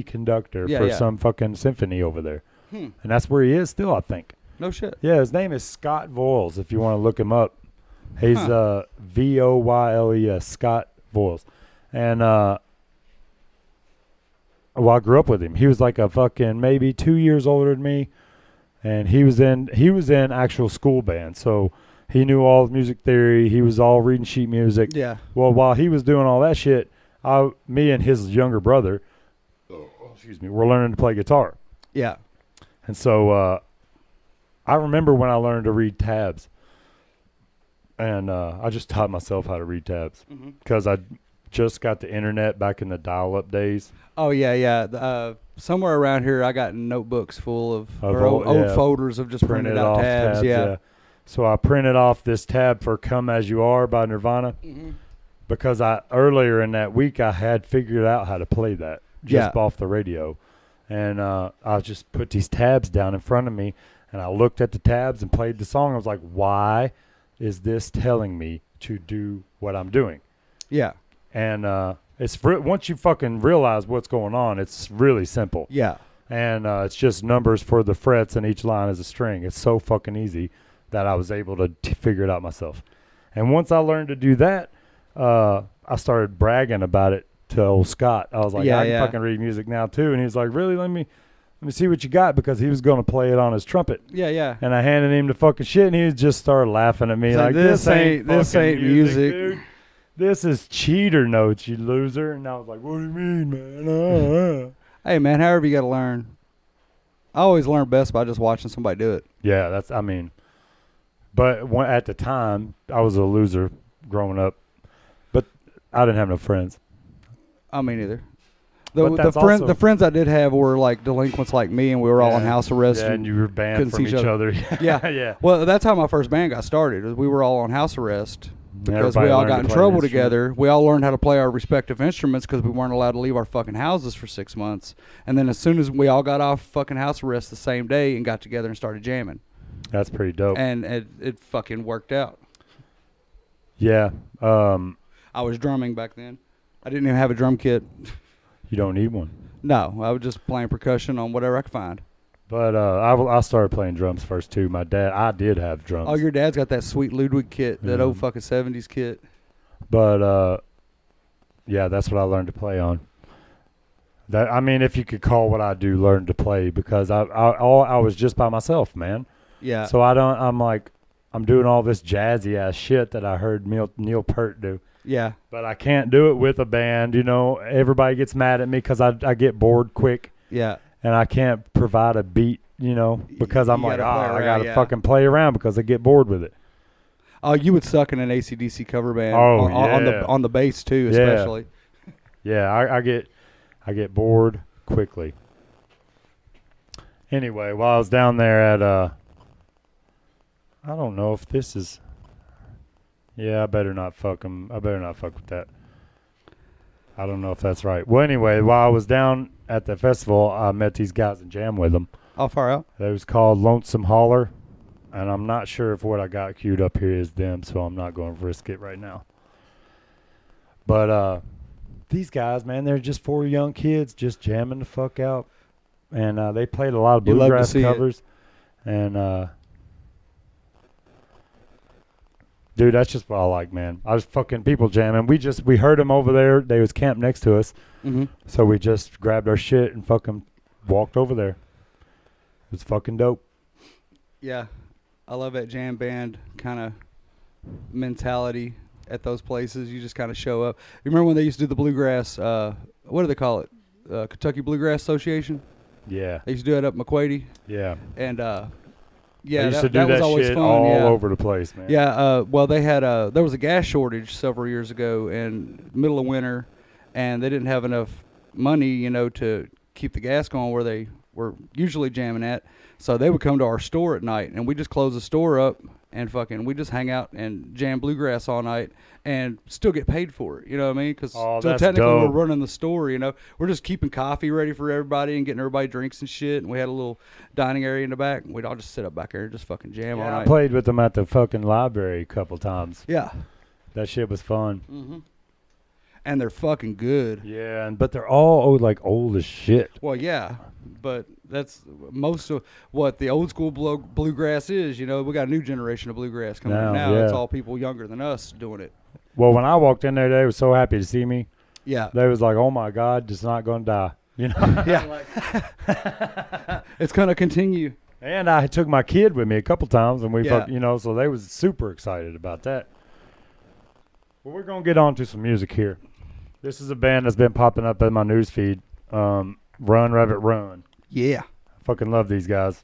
conductor for some fucking symphony over there. And that's where he is still, I think. No shit. Yeah, his name is Scott Voiles, if you want to look him up. He's Voyles, Scott Voiles. And I grew up with him. He was like a fucking maybe 2 years older than me. And he was in actual school band. So he knew all of music theory. He was all reading sheet music. Yeah. Well, while he was doing all that shit, me and his younger brother, were learning to play guitar. Yeah. And so I remember when I learned to read tabs. And I just taught myself how to read tabs. Because I just got the internet back in the dial-up days. Oh, yeah. Somewhere around here, I got notebooks full of old folders of just printed out tabs. Yeah. So I printed off this tab for "Come As You Are" by Nirvana, because earlier in that week I had figured out how to play that just off the radio, and I just put these tabs down in front of me, and I looked at the tabs and played the song. I was like, "Why is this telling me to do what I'm doing?" Yeah. And once you fucking realize what's going on, it's really simple. Yeah. And it's just numbers for the frets, and each line is a string. It's so fucking easy that I was able to figure it out myself. And once I learned to do that, I started bragging about it to old Scott. I was like, I can fucking read music now too. And he was like, really? let me see what you got, because he was going to play it on his trumpet. Yeah, yeah. And I handed him the fucking shit, and he just started laughing at me He's like, like, this fucking ain't music. dude. This is cheater notes, you loser. And I was like, what do you mean, man? Hey, man, however you got to learn. I always learn best by just watching somebody do it. Yeah, but at the time, I was a loser growing up. But I didn't have no friends. I mean, either. But that's also- The friends I did have were like delinquents like me, and we were all on house arrest. Yeah, and you were banned couldn't from see each each other. Yeah. Yeah. Well, that's how my first band got started. We were all on house arrest because Everybody we all learned got to in play an trouble instrument. together. We all learned how to play our respective instruments because we weren't allowed to leave our fucking houses for 6 months. And then as soon as we all got off fucking house arrest the same day and got together and started jamming, That's pretty dope. and it fucking worked out. Yeah. I was drumming back then. I didn't even have a drum kit. You don't need one. No, I was just playing percussion on whatever I could find. But I started playing drums first, too. I did have drums. Oh, your dad's got that sweet Ludwig kit, that old fucking 70s kit. But, yeah, that's what I learned to play on. If you could call what I do learn to play, because I was just by myself, man. Yeah. So I'm doing all this jazzy ass shit that I heard Neil Peart do. Yeah. But I can't do it with a band, Everybody gets mad at me because I get bored quick. Yeah. And I can't provide a beat, because I'm You like, gotta play I around, got to yeah. fucking play around because I get bored with it. Oh, you would suck in an AC/DC cover band. Oh, on the bass too, Yeah. especially. Yeah, I get bored quickly. Anyway, while I was down there at I don't know if this is. Yeah, I better not fuck them. I better not fuck with that. I don't know if that's right. Well, anyway, while I was down at the festival, I met these guys and jammed with them. How far out? It was called Lonesome Holler, and I'm not sure if what I got queued up here is them, so I'm not going to risk it right now. But these guys, man, they're just 4 young kids just jamming the fuck out, and they played a lot of You love to bluegrass see it. covers, and dude, that's just what I like, man. I was fucking people jamming. We heard them over there. They was camped next to us, Mm-hmm. so we just grabbed our shit and fucking walked over there. It was fucking dope. Yeah. I love that jam band kind of mentality at those places. You just kind of show up. You remember when they used to do the bluegrass, what do they call it? Kentucky Bluegrass Association? Yeah, They used to do it up McQuady. yeah. And, They yeah, used that, to do that was that always shit fun. all yeah. over the place, man. Yeah, well, they had there was a gas shortage several years ago in middle of winter, and they didn't have enough money, to keep the gas going where they were usually jamming at. So they would come to our store at night, and we just close the store up and we just hang out and jam bluegrass all night and still get paid for it. You know what I mean? Because Oh, that's technically dope. we're running the store. We're just keeping coffee ready for everybody and getting everybody drinks and shit. And we had a little dining area in the back. And we'd all just sit up back there and just fucking jam all Yeah, I night. played with them at the fucking library a couple times. Yeah. That shit was fun. Mm-hmm. And they're fucking good. Yeah, but they're all old as shit. Well, yeah, but that's most of what the old school bluegrass is. We got a new generation of bluegrass coming up now. Yeah. It's all people younger than us doing it. Well, when I walked in there, they were so happy to see me. Yeah. They was like, "Oh my God, just not gonna die," Yeah. It's going to continue. And I took my kid with me a couple times, and we, Yeah. so they was super excited about that. Well, we're gonna get on to some music here. This is a band that's been popping up in my news feed. Run Rabbit Run. Yeah. I fucking love these guys.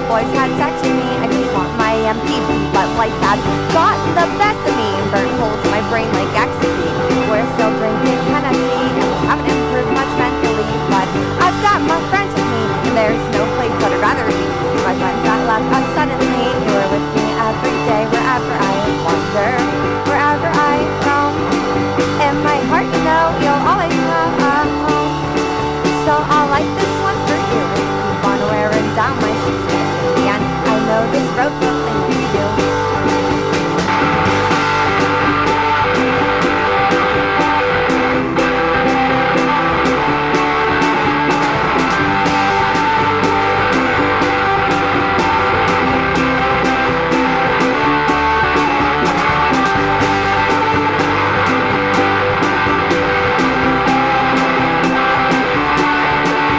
boys had sex with me. I just want my MTV, but life has gotten the best of me. Burnt holes in my brain like ecstasy. We're still drinking Tennessee, and we haven't improved much mentally. But I've got my friends with me, and there's no place that I'd rather be. My friends that left us suddenly, you were with me every day, wherever I wander, wherever I roam. In my heart, you know you'll always have a home. So I'll light this one for you. Keep on wearing down my shoes, 'cause in the end, I know this road will lead to you.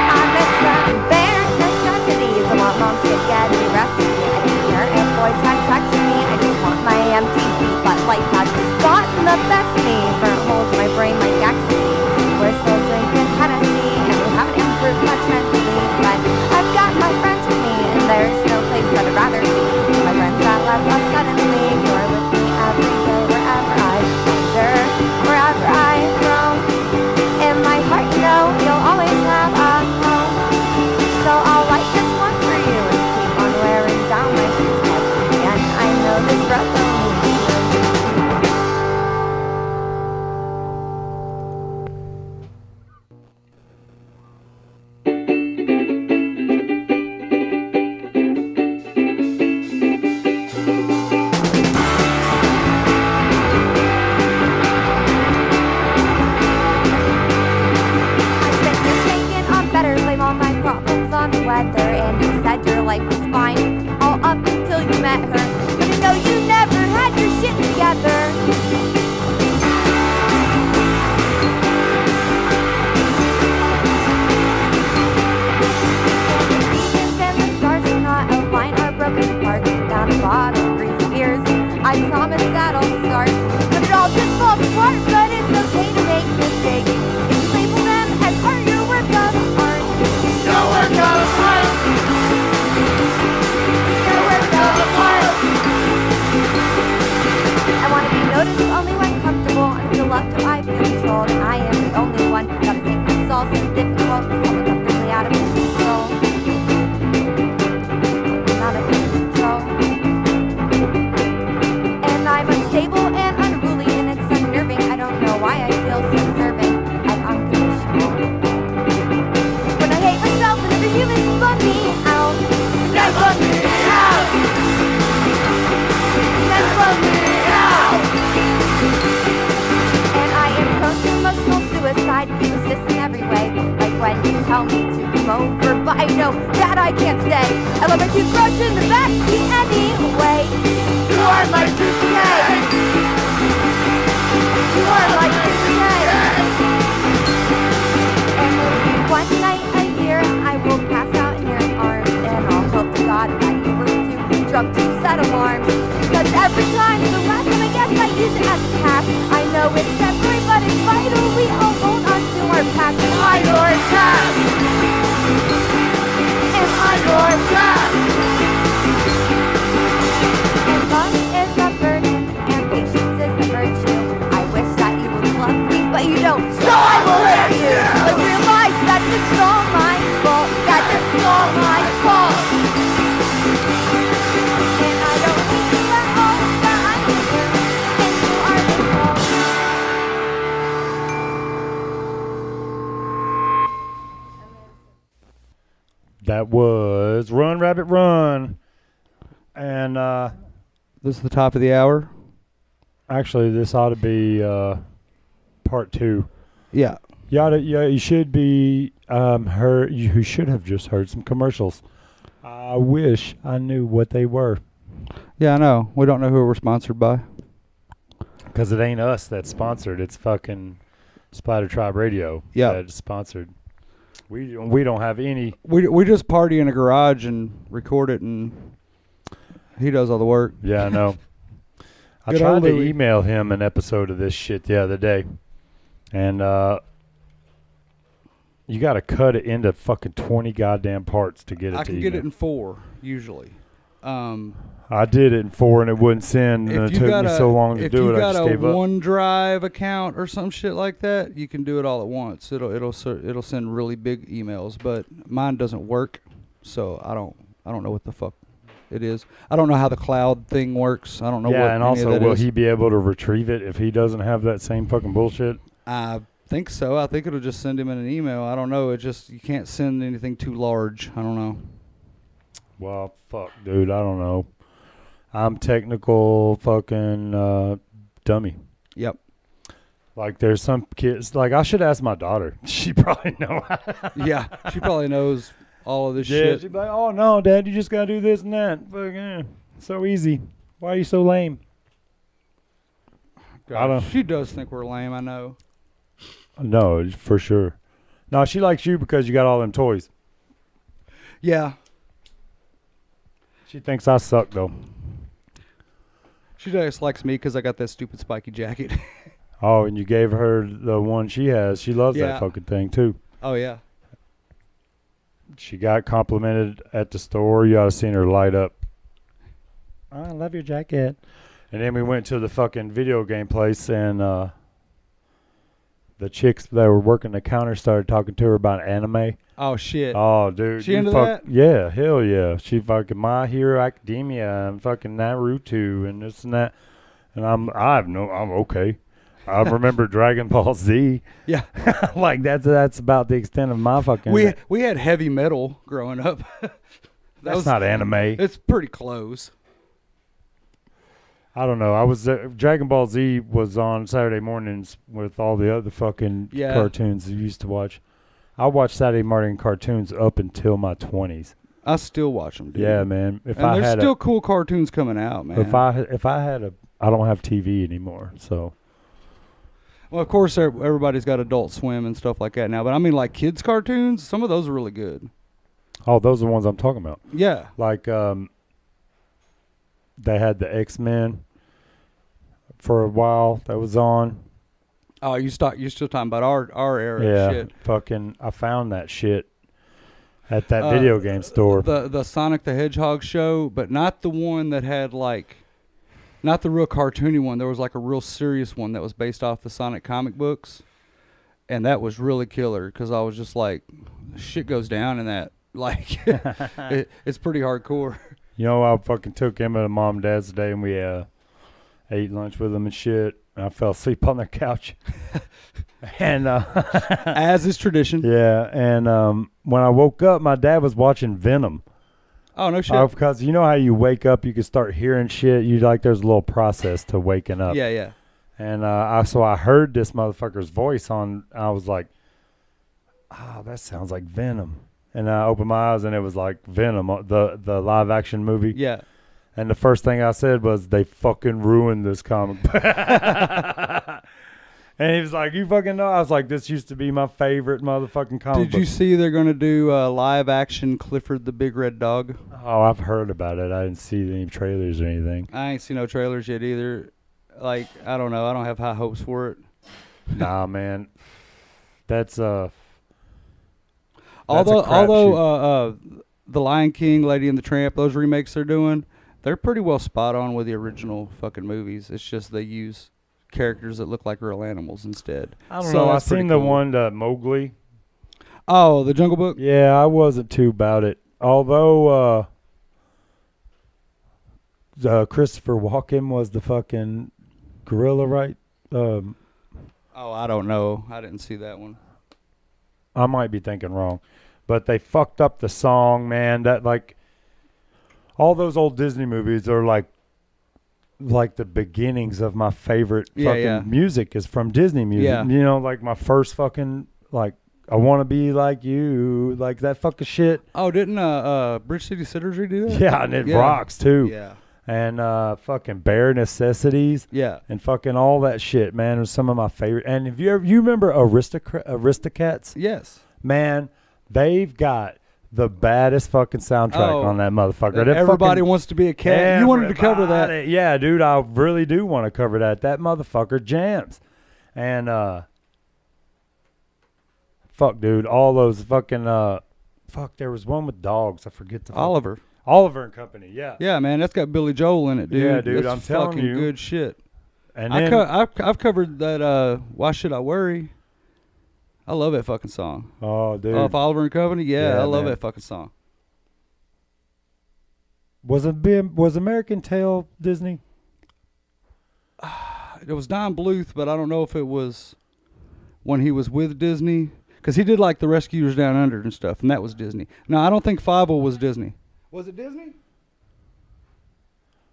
I miss the bare necessities. I want mom's spaghetti recipe. I don't care if boys had sex with me. I just want my MTV, but life has gotten the best of me. Burnt holes in my brain like ecstasy. We're still drinking Tennessee, and we haven't improved much mentally. But I've got my friends with me, and there's no place that I'd rather be. My friends that left us suddenly, you're with me every day, wherever I wander, wherever I roam. In my heart, you know you'll always have a home. So I'll light this one for you and keep on wearing down my shoes, 'cause in the end, I know this road will lead to you. I've been just thinking I'm better, blame all my problems on the weather. And you said your life was fine, all up until you met her. But you know you never had your shit together. And the seasons and the stars do not align our broken hearts. Down a bottle of greasy beers, I promise that I'll start. But it all just falls apart, but it's okay to make mistakes. If you label them as art, your work of art. Your work of art. Your work of art. I want to be noticed only when comfortable. I feel loved till I feel controlled. And I am the only one. Gotta think this all so difficult. Someone comfortably out of control. Out of control. And I'm unstable and unruly, and it's unnerving. I don't know why I feel so deserving of unconditional. When I hate myself and other humans bum me out. That bum me out. That bum me out. And I am prone to emotional suicide. You assist in every way, like when you tell me to come over, but I know that I can't stay. I love my toothbrush in the backseat anyway. You are my toothpaste. You are my toothpaste. And maybe one night a year I will pass out in your arms, and I'll hope to God that you were too drunk to set alarms. Cause every time, the last time I guess I use it as a pass. I know it's temporary, but it's vital. We all hold on to our past. Am I your past? Am I your past? And love is a burden, and patience is a virtue. I wish that you would love me, but you don't, so I will hurt you. But realize that this is all my fault, that this is all my fault. And I don't need you at all, that I need you, and you are the fault. That was Run Rabbit Run. And This is the top of the hour. actually, this ought to be part 2. Yeah. You should be heard. You should have just heard some commercials. I wish I knew what they were, Yeah, I know. We don't know who we're sponsored by. because it ain't us that's sponsored. It's fucking Splatter Tribe Radio. Yeah. That's sponsored. We don't have any. We just party in a garage and record it, and he does all the work. Yeah, I know. I Good tried old to Louie. email him an episode of this shit the other day, and You got to cut it into fucking 20 goddamn parts to get it I to can get email. it in 4 usually. I did it in 4 and it wouldn't send, and it took me so long to do it. I just gave If you got a up. OneDrive account or some shit like that, you can do it all at once. It'll send really big emails, but mine doesn't work, so I don't know what the fuck it is. I don't know how the cloud thing works. I don't know what Yeah, and any of also, that will is. he be able to retrieve it if he doesn't have that same fucking bullshit? I think so. I think it'll just send him in an email. I don't know. It just you can't send anything too large. I don't know. Well, fuck, dude, I don't know. I'm technical fucking dummy. Yep. Like, there's some kids, like, I should ask my daughter. She probably know. Yeah, she probably knows all of this Yeah, shit. she'd be like, oh, no, Dad, you just got to do this and that. Fucking, so easy. Why are you so lame? I don't. She does think we're lame. I know. No, for sure. No, she likes you because you got all them toys. Yeah. She thinks I suck, though. She just likes me because I got that stupid spiky jacket. Oh, and you gave her the one she has. She loves Yeah. that fucking thing, too. Oh yeah. She got complimented at the store. You ought to seen her light up. I love your jacket. And then we went to the fucking video game place, and the chicks that were working the counter started talking to her about anime. Oh shit. Oh, dude. She you into fuck- that? Yeah, hell yeah. She fucking My Hero Academia and fucking Naruto and this and that. And I'm okay. I remember Dragon Ball Z. Yeah. Like, that's about the extent of my fucking... We had heavy metal growing up. That's not anime. It's pretty close. I don't know. Dragon Ball Z was on Saturday mornings with all the other fucking Yeah. cartoons you used to watch. I watched Saturday morning cartoons up until my 20s. I still watch them, dude. Yeah, man. If And I there's had still cool cartoons coming out, man. I don't have TV anymore, so Well, of course, everybody's got Adult Swim and stuff like that now. But I mean, like kids' cartoons, some of those are really good. oh, those are the ones I'm talking about. Yeah. Like they had the X-Men for a while that was on. Oh, you're still talking about our era Yeah, shit. fucking I found that shit at that video game store. The Sonic the Hedgehog show, but not the one that had like, not the real cartoony one. There was like a real serious one that was based off the Sonic comic books, and that was really killer because I was just like, shit goes down in that. Like, it's pretty hardcore. You know, I fucking took Emma to mom and dad's today, and we ate lunch with them and shit. And I fell asleep on their couch. And As is tradition. yeah, and when I woke up, my dad was watching Venom. Oh, no shit. Because you know how you wake up, you can start hearing shit. There's a little process to waking up. Yeah, yeah. And so I heard this motherfucker's voice on. I was like, "Oh, that sounds like Venom." And I opened my eyes, and it was like Venom, the live action movie. Yeah. And the first thing I said was, "They fucking ruined this comic." And he was like, "You fucking know?" I was like, "This used to be my favorite motherfucking comic Did you book." see they're going to do live action Clifford the Big Red Dog? Oh, I've heard about it. I didn't see any trailers or anything. I ain't seen no trailers yet either. Like, I don't know. I don't have high hopes for it. Nah, man. That's Although The Lion King, Lady and the Tramp, those remakes they're doing, they're pretty well spot on with the original fucking movies. It's just they use characters that look like real animals instead. I don't So know. I that's pretty seen the cool. one Mowgli. Oh, the Jungle Book? Yeah, I wasn't too about it. Although Christopher Walken was the fucking gorilla, right? Oh, I don't know. I didn't see that one. I might be thinking wrong, but they fucked up the song, man. That like all those old Disney movies are like the beginnings of my favorite fucking music is from Disney music. Yeah. You know, like my first fucking like I want to be like you, like that fucking shit. Oh, didn't Bridge City Sitters redo that? Yeah, and it rocks too. Yeah. And fucking Bare Necessities. Yeah. And fucking all that shit, man, was some of my favorite. And if you remember Aristocats? Yes. Man, they've got the baddest fucking soundtrack on that motherfucker. That Everybody fucking, wants to be a cat. You wanted to cover that. everybody- Yeah, dude, I really do want to cover that. That motherfucker jams. And Fuck, dude. All those fucking fuck. There was one with dogs. I forget the Oliver. Oliver and Company. Yeah. Yeah, man, that's got Billy Joel in it, dude. Yeah, dude, That's I'm telling fucking you. good shit. And I then I've covered that. Why should I worry? I love that fucking song. oh, dude, Off Oliver and Company. Yeah, Yeah, I love man. that fucking song. was American Tail Disney? It was Don Bluth, but I don't know if it was when he was with Disney, because he did like the Rescuers Down Under and stuff, and that was Disney. No, I don't think Fievel was Disney. Was it Disney?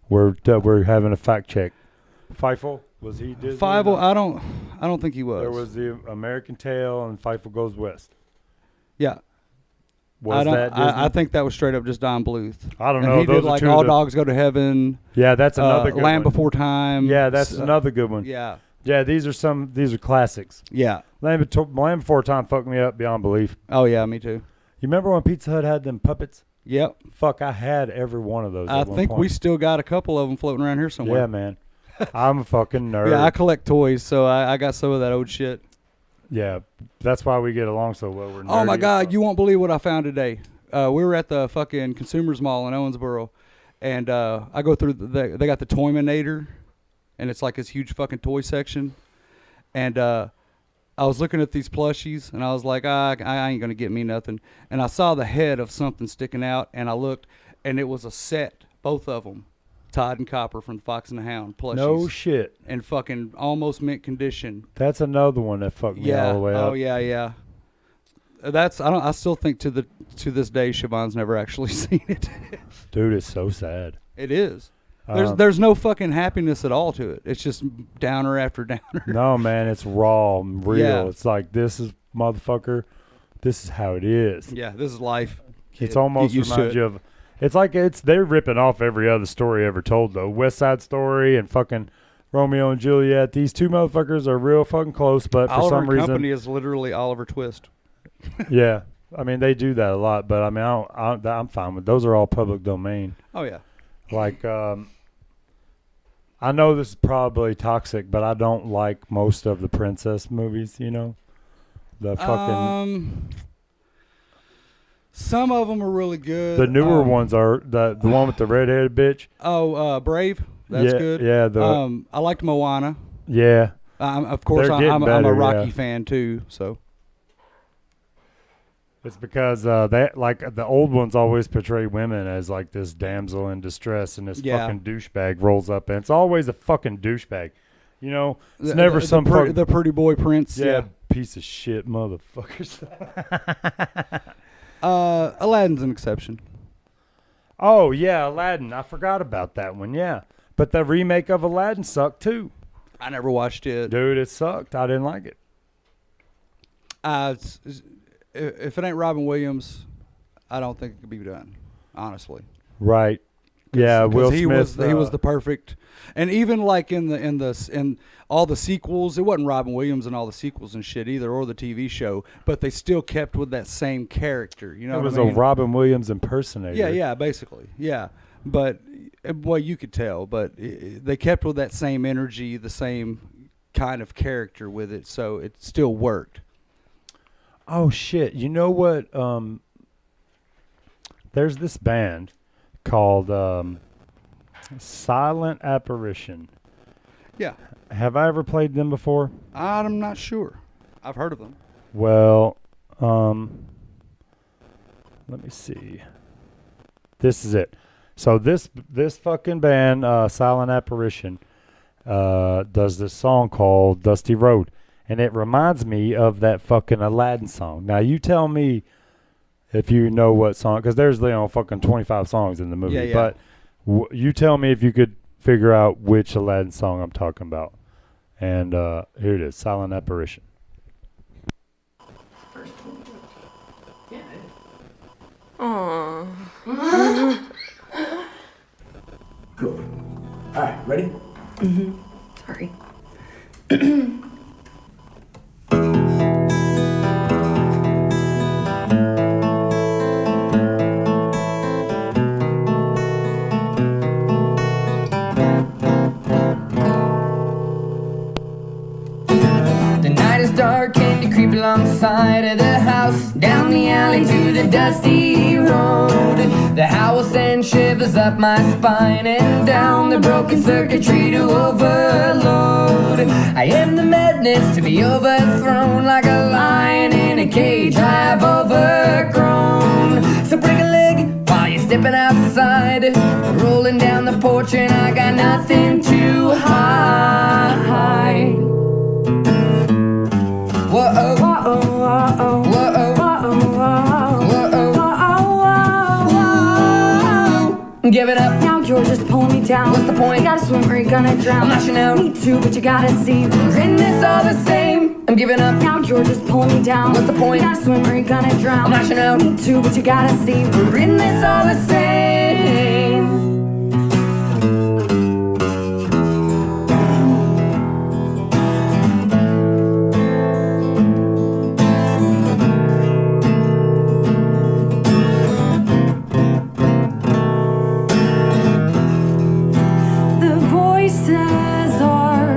We're having a fact check. Feifel, was he Disney? Fievel, No. I don't think he was. There was the American Tail and Feifel Goes West. Yeah. Was that Disney? I think that was straight up just Don Bluth. I don't And know. he Those did are like two of All the- Dogs Go to Heaven. Yeah, that's another good Land one. Before Time. Yeah, that's another good one. Yeah. Yeah, these are classics. Yeah. Land Before Time fucked me up beyond belief. Oh yeah, me too. You remember when Pizza Hut had them puppets? Yep. Fuck, I had every one of those. I at one think point. we still got a couple of them floating around here somewhere. Yeah, man. I'm a fucking nerd. Yeah, I collect toys, so I got some of that old shit. Yeah, that's why we get along so well. We're Oh my nerdy as God, fuck. you won't believe what I found today. We were at the fucking Consumers Mall in Owensboro, and I go through. They got the Toyminator, and it's like this huge fucking toy section. And I was looking at these plushies, and I was like, I ain't gonna get me nothing. And I saw the head of something sticking out, and I looked, and it was a set, both of them, Todd and Copper from the Fox and the Hound plushies. No shit. And fucking almost mint condition. That's another one that fucked me Yeah. all the way up. Oh yeah, yeah. I still think to this day Siobhan's never actually seen it. Dude, it's so sad. It is. Um, There's no fucking happiness at all to it. It's just downer after downer. No, man, it's raw and real. Yeah. It's like, this is, motherfucker, this is how it is. Yeah, this is life. It's Get almost used to reminds it. you of, it's like they're ripping off every other story ever told, though. West Side Story and fucking Romeo and Juliet. These two motherfuckers are real fucking close, but for Oliver some and reason, Company is literally Oliver Twist. yeah. I mean, they do that a lot, but I mean, I'm fine with those. Are all public domain. Oh yeah. Like, I know this is probably toxic, but I don't like most of the princess movies. You know, the fucking some of them are really good. the newer ones are the one with the redheaded bitch. Oh, Brave. That's Yeah, good. yeah, I liked Moana. Yeah, Of course, They're I'm getting a better, Rocky yeah. fan too. So it's because they like the old ones always portray women as like this damsel in distress, and this Yeah. fucking douchebag rolls up, and it's always a fucking douchebag. You know, it's never some fucking the pretty boy prince. yeah, piece of shit motherfuckers. Aladdin's an exception. Oh yeah, Aladdin. I forgot about that one. Yeah, but the remake of Aladdin sucked too. I never watched it. Dude, it sucked. I didn't like it. If it ain't Robin Williams, I don't think it could be done. Honestly, Right. Yeah, Will he Smith. was the perfect, and even like in all the sequels, it wasn't Robin Williams in all the sequels and shit either, or the TV show, but they still kept with that same character. You know, it what was I mean? a Robin Williams impersonator. Yeah, basically, yeah. But well, you could tell, but they kept with that same energy, the same kind of character with it, so it still worked. Oh shit! You know what? There's this band called Silent Apparition. Yeah, Have I ever played them before? I'm not sure. I've heard of them. Well, let me see. This is it. So this fucking band, Silent Apparition, does this song called Dusty Road, and it reminds me of that fucking Aladdin song. Now you tell me if you know what song, because there's fucking 25 songs in the movie. Yeah, yeah. But you tell me if you could figure out which Aladdin song I'm talking about. And here it is, Silent Apparition. Cool. All right, ready? Sorry. The night is dark and you creep alongside of the the alley to the dusty road. The howl sends shivers up my spine and down the broken circuitry to overload. I am the madness to be overthrown like a lion in a cage I've overgrown. So break a leg while you're stepping outside, rolling down the porch and I got nothing to hide. Whoa, whoa, whoa, whoa, whoa. Give it up. Now you're just pulling me down. What's the point? You gotta swim or you're gonna drown. I'm lashing out. Me too, but you gotta see. We're in this all the same. I'm giving up. Now you're just pulling me down. What's the point? You gotta swim or you're gonna drown. I'm lashing out. Me too, but you gotta see. We're in this all the same. The voices are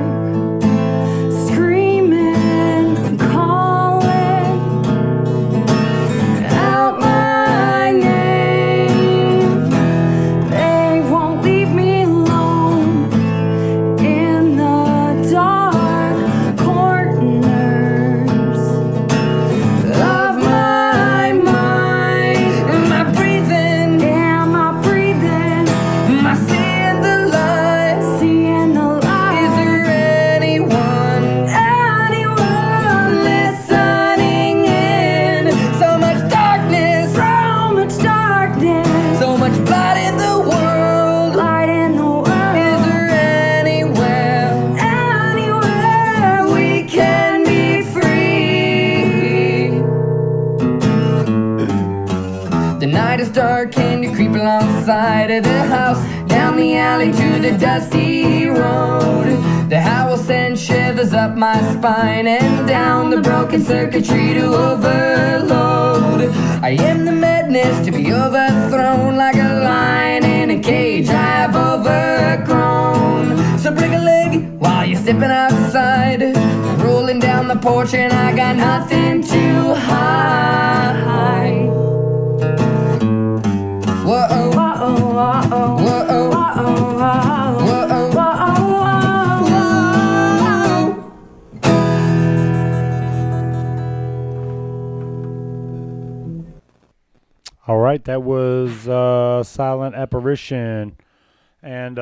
screaming, calling out my name. They won't leave me alone in the dark corners of my mind. Am I breathing? Am I breathing? Am I seeing the light? Seeing the Is light? there anyone listening in? So much darkness, So much darkness, so much blood in the world. light in the world. Is there anywhere we can be free? The night is dark and you creep alongside of the house, down the alley to the dusty road. The howl sends shivers up my spine and down the broken circuitry to overload. I am the madness to be overthrown like a lion in a cage I've overgrown. So break a leg while you're stepping outside, rolling down the porch and I got nothing to hide. Whoa, Whoa, whoa, whoa, whoa, whoa, whoa. All right, that was Silent Apparition, and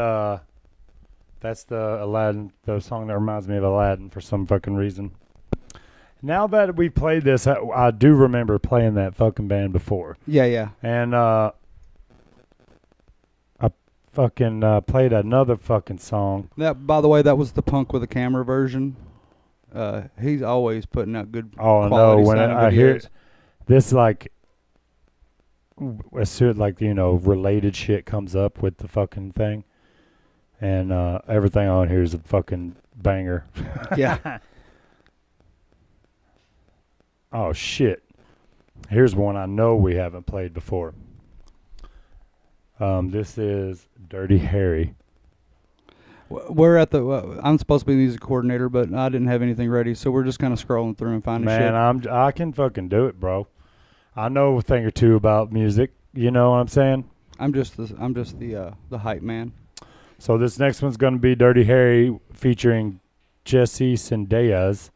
that's the Aladdin, the song that reminds me of Aladdin for some fucking reason. Now that we played this, I do remember playing that fucking band before, Yeah. and I fucking played another fucking song. That, by the way, that was the Punk with a Camera version. He's always putting out good Oh quality no, when sounding I hear videos. this, like, as soon like related shit comes up with the fucking thing, and everything on here is a fucking banger. Yeah. Oh shit! Here's one I know we haven't played before. This is Dirty Harry. We're at the. I'm supposed to be the music coordinator, but I didn't have anything ready, so we're just kind of scrolling through and finding shit. Man, I can fucking do it, bro. I know a thing or two about music. You know what I'm saying? I'm just the hype man. So this next one's gonna be Dirty Harry featuring Jesse Sendeyas.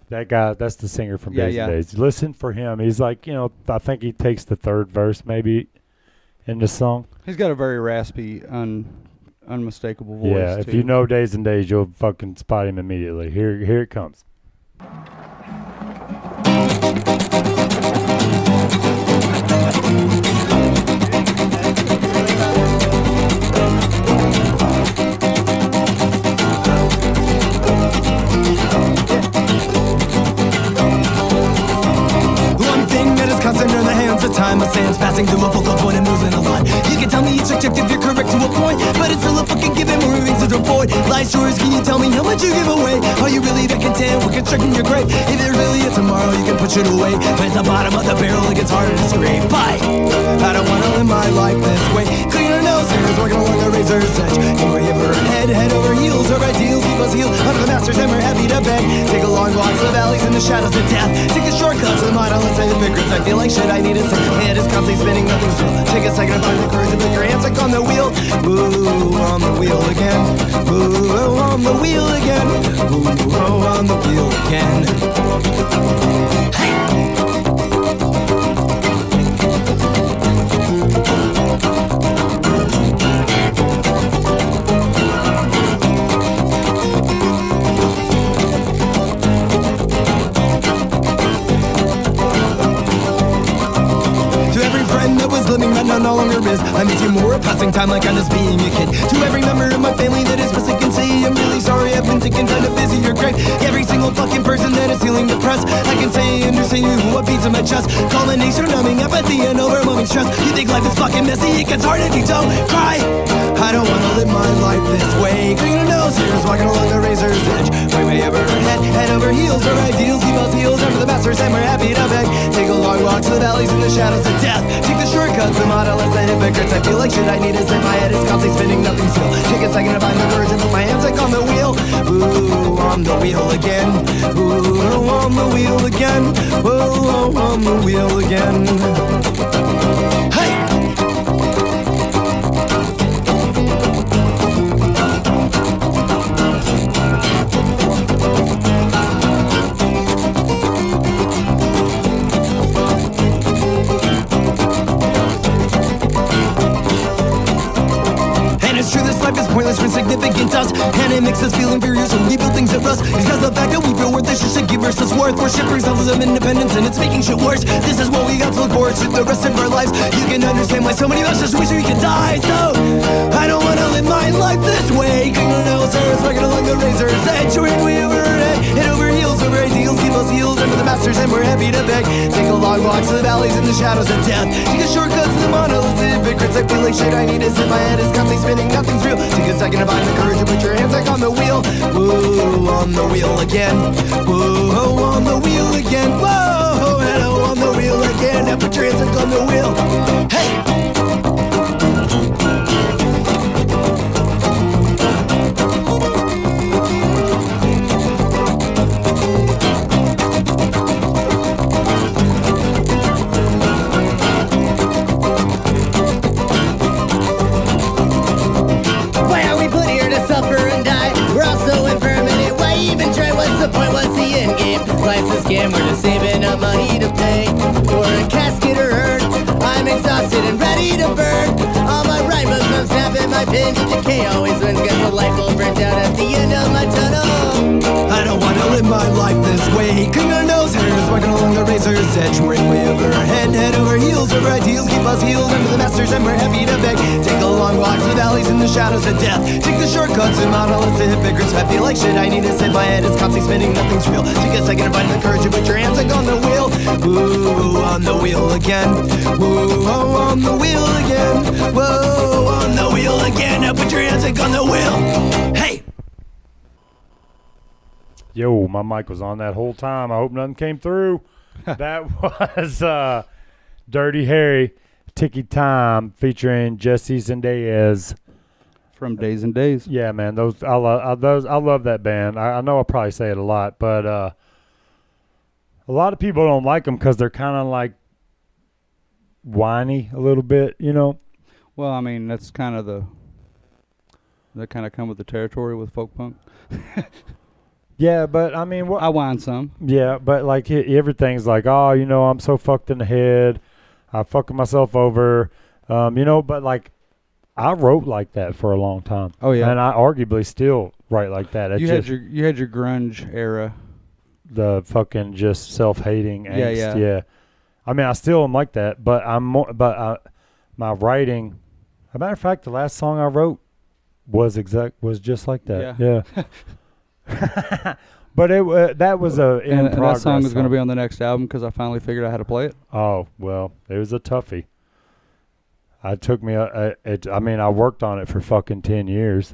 That guy, that's the singer from Days and Days. Listen for him. He's like, I think he takes the third verse maybe in this song. He's got a very raspy, unmistakable voice. Yeah, if too. you know Days and Days, you'll fucking spot him immediately. Here it comes. One thing that is constant are the hands of time. My sands passing through a focal point and losing a line. You can tell me each objective you're correct to a point, but it's still a fucking given. More things to avoid. Life stories, can you tell me how much you give away? Are you really that content with constructing your grave? If there really is tomorrow, you can push it away. But it's the bottom of the barrel, it gets harder to scrape. Bye. I don't wanna live my life this way. Cleaner nose hairs, working along a razor's edge. Can we ever head over heels or ideals? keep us healed under the masters, and we're happy to beg. Take a long walk to the valleys in the shadows of death. Take the shortcuts to the mindless and hypocrites. I feel like shit, I need a second. My head is constantly spinning, nothing's real. Take a second to find the courage to put your hands like on the wheel. Ooh, on the wheel again. Ooh, on the wheel again. Ooh, on the wheel again. Hey! Living but no longer is. I miss you more, passing time like I'm just being a kid. To every member of my family that is missing can say I'm really sorry, I've been taking time to visit your grave. Every single fucking person that is feeling depressed, I can say I understand you, what beats in my chest. Combination of numbing apathy and overwhelming stress. You think life is fucking messy, it gets hard if you don't cry. I don't wanna live my life this way. Clean your nose, here's walking along the razor's edge. Way over head, head over heels. Our ideals keep us heels under the masters, and we're happy to beg. Take a long walk to the valleys in the shadows of death. Take the shortcuts, the model as the hypocrites. I feel like shit, I need to sit. My head is constantly spinning, nothing's real. Take a second to find the courage and put my hands like on the wheel. Ooh, on the wheel again. Ooh, on the wheel again. Ooh, on the wheel again. Hey! Life is pointless for significant us, and it makes us feel inferior, so we build things that rust. Because the fact that we feel worthless should give us worth. Worship ourselves of independence, and it's making shit worse. This is what we got to look forward to the rest of our lives. You can understand why so many of us just wish we could die. So I don't wanna live my life this way. Clean the nails, hair's walking along the razor's edge. We're way over our head over heels. Over ideals, keep us healed under the masters, and we're happy to beg. Take a long walk to the valleys in the shadows of death. Take a shortcut to the monoliths and hypocrites. I feel like shit, I need to sit. My head is constantly spinning, nothing's real. Take a second to find the courage to put your hands like on the wheel. Whoa, on the wheel again. Whoa, on the wheel again. Whoa, hello, on the wheel again. Now put your hands like on the wheel. Hey! Life's a scam, we're just saving up money to pay for a casket or urn. I'm exhausted and ready to burn. All my right moves, I'm snapping my pins in decay. Always wins, gets the light bulb burnt out at the end of my tunnel. I don't wanna live my life this way. Clean our nose hairs, walking along the razor's edge. We're way over our head, head over heels. Over ideals, keep us healed under the masters, and we're happy to beg. Take a long walk to the valleys in the shadows of death. Take the shortcuts and monoliths and hypocrites. I feel like shit, I need to sit. My head is constantly spinning, nothing's real. Take a second to find the courage to put your hands like on the wheel. Ooh, on the wheel again. Ooh, on the wheel again. Whoa, on the wheel again. Now put your hands like on the wheel. Hey! Yo, my mic was on that whole time. I hope nothing came through. That was Dirty Harry, Tiki Time, featuring Jesse Zendayez. From Days and Days. Yeah, man, I love that band. I know I probably say it a lot, but a lot of people don't like them because they're kind of like whiny a little bit, you know. Well, I mean, that's kind of that kind of come with the territory with folk punk. Yeah, but I mean, I whine some. Yeah, but like everything's like, oh, you know, I'm so fucked in the head, I'm fucking myself over, you know. But like, I wrote like that for a long time. Oh yeah, and I arguably still write like that. You had your grunge era. The fucking just self-hating angst. Yeah. I mean, I still am like that, but my writing. As a matter of fact, the last song I wrote was just like that. Yeah. But that was in progress. That song is going to be on the next album because I finally figured out how to play it. Oh well, it was a toughie. It took me I worked on it for fucking 10 years,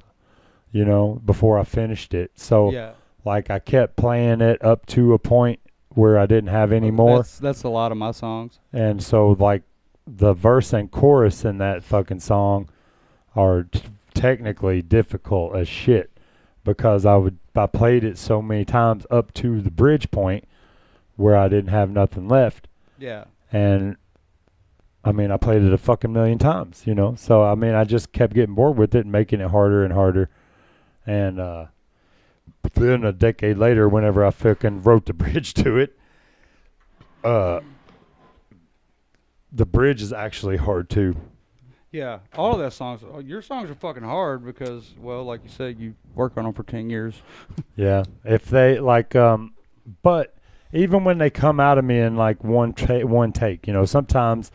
you know, before I finished it. So yeah. Like I kept playing it up to a point where I didn't have any more. That's a lot of my songs. And so like the verse and chorus in that fucking song are technically difficult as shit. because I played it so many times up to the bridge point where I didn't have nothing left. Yeah. And I mean, I played it a fucking million times, you know. So I mean, I just kept getting bored with it and making it harder and harder. And then a decade later, whenever I fucking wrote the bridge to it, the bridge is actually hard too. Yeah, all of that songs. Your songs are fucking hard because, well, like you said, you work on them for 10 years. Yeah, if they like, but even when they come out of me in like one take, you know, sometimes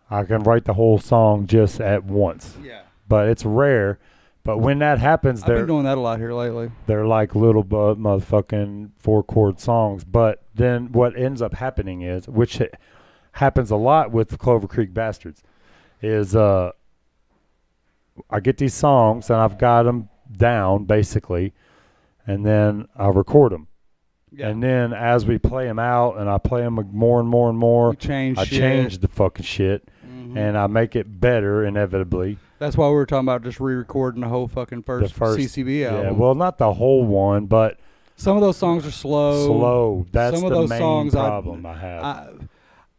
I can write the whole song just at once. Yeah. But it's rare. But when that happens, I've been doing that a lot here lately. They're like little motherfucking 4-chord songs. But then what ends up happening is, which happens a lot with the Clover Creek Bastards, is I get these songs and I've got them down basically, and then I record them. Yeah. And then as we play them out and I play them more and more and more, I change the fucking shit, and I make it better inevitably. That's why we were talking about just re-recording the whole fucking first CCB album. Yeah, well, not the whole one, but some of those songs are slow. That's some of the those main songs problem I have.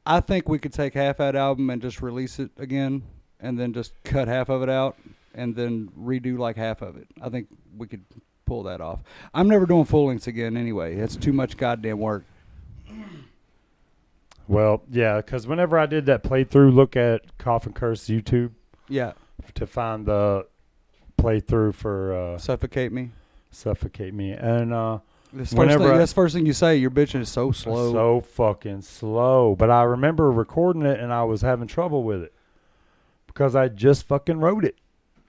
I think we could take half that album and just release it again, and then just cut half of it out, and then redo like half of it. I think we could pull that off. I'm never doing full lengths again anyway. It's too much goddamn work. Well, yeah, because whenever I did that playthrough, look at Coffin Curse YouTube. Yeah. To find the playthrough for Suffocate Me. And that's the first thing you say. Your bitch is so slow. So fucking slow. But I remember recording it and I was having trouble with it because I just fucking wrote it,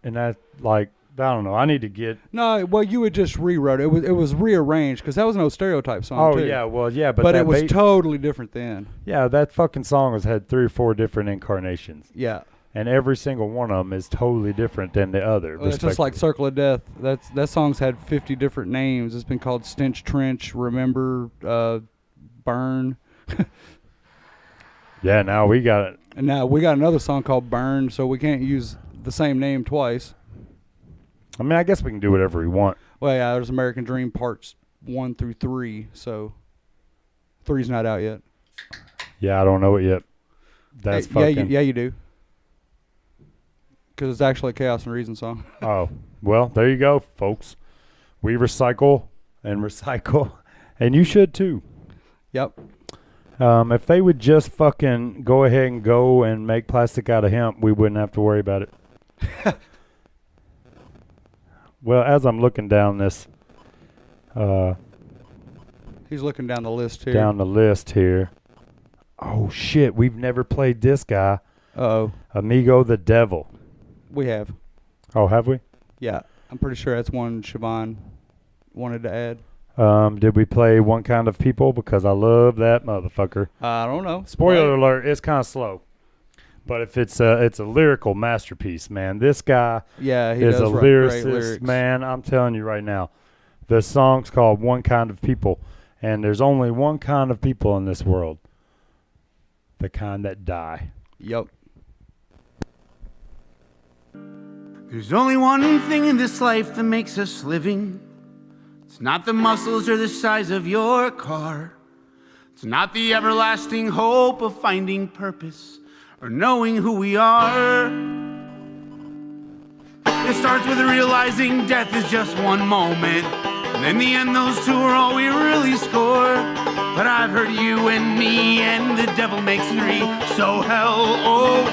and that like I don't know. I need to get well, you would just rewrote it. It was rearranged because that was no stereotype song. Oh too. yeah, well yeah, but it was totally different then. Yeah, that fucking song has had 3 or 4 different incarnations. Yeah. And every single one of them is totally different than the other. Well, it's just like Circle of Death. That song's had 50 different names. It's been called Stench Trench, Remember, Burn. Yeah, now we got it. And now we got another song called Burn, so we can't use the same name twice. I mean, I guess we can do whatever we want. Well, yeah, there's American Dream parts 1 through 3, so 3's not out yet. Yeah, I don't know it yet. That's fucking... Yeah, you do. Because it's actually a Chaos and Reason song. Oh, well, there you go, folks. We recycle and recycle, and you should too. Yep. If they would just fucking go ahead and go and make plastic out of hemp, we wouldn't have to worry about it. Well, as I'm looking down this... he's looking down the list here. Down the list here. Oh, shit, we've never played this guy. Uh-oh. Amigo the Devil. We have. Oh, have we? Yeah. I'm pretty sure that's one Siobhan wanted to add. Did we play One Kind of People? Because I love that motherfucker. I don't know. Spoiler alert, it's kind of slow. But if it's a lyrical masterpiece, man. This guy he is does a write great lyricist, lyrics. man. I'm telling you right now. The song's called One Kind of People. And there's only one kind of people in this world. The kind that die. Yep. There's only one thing in this life that makes us living. It's not the muscles or the size of your car. It's not the everlasting hope of finding purpose or knowing who we are. It starts with realizing death is just one moment, and in the end those two are all we really score. But I've heard you and me and the devil makes 3, so hell, oh,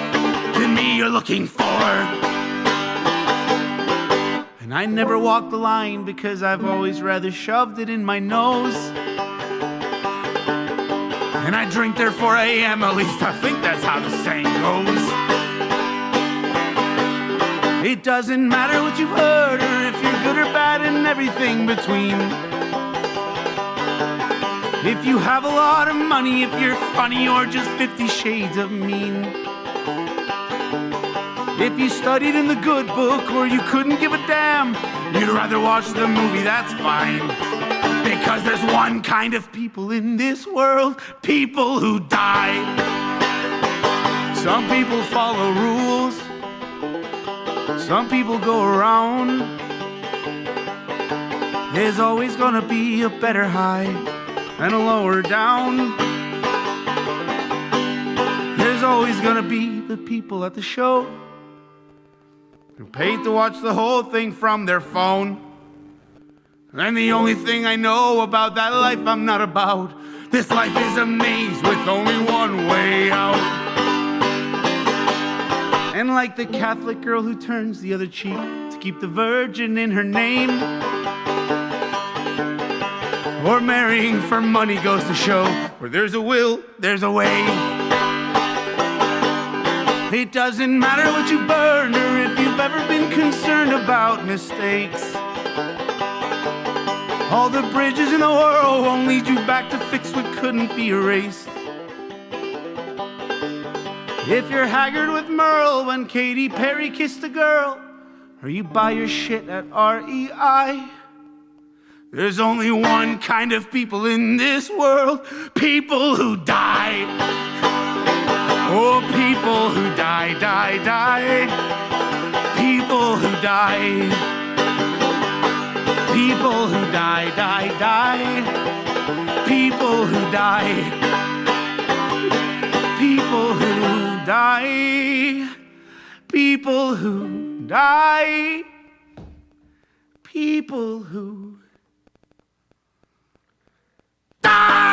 to me you're looking for. And I never walk the line because I've always rather shoved it in my nose. And I drink there 4 a.m., at least I think that's how the saying goes. It doesn't matter what you've heard or if you're good or bad and everything between. If you have a lot of money, if you're funny or just 50 shades of mean. If you studied in the good book or you couldn't give a damn, you'd rather watch the movie, that's fine. Because there's one kind of people in this world, people who die. Some people follow rules, some people go around. There's always gonna be a better high and a lower down. There's always gonna be the people at the show who paid to watch the whole thing from their phone. And the only thing I know about that life I'm not about. This life is a maze with only one way out. And like the Catholic girl who turns the other cheek to keep the virgin in her name, or marrying for money goes to show where there's a will, there's a way. It doesn't matter what you burn or if you've ever been concerned about mistakes. All the bridges in the world won't lead you back to fix what couldn't be erased. If you're haggard with Merle when Katy Perry kissed a girl, or you buy your shit at REI, there's only one kind of people in this world, people who die. Oh, people who die, die, die. People who die. People who die, die, die. People who die. People who die. People who die. People who die. People who die.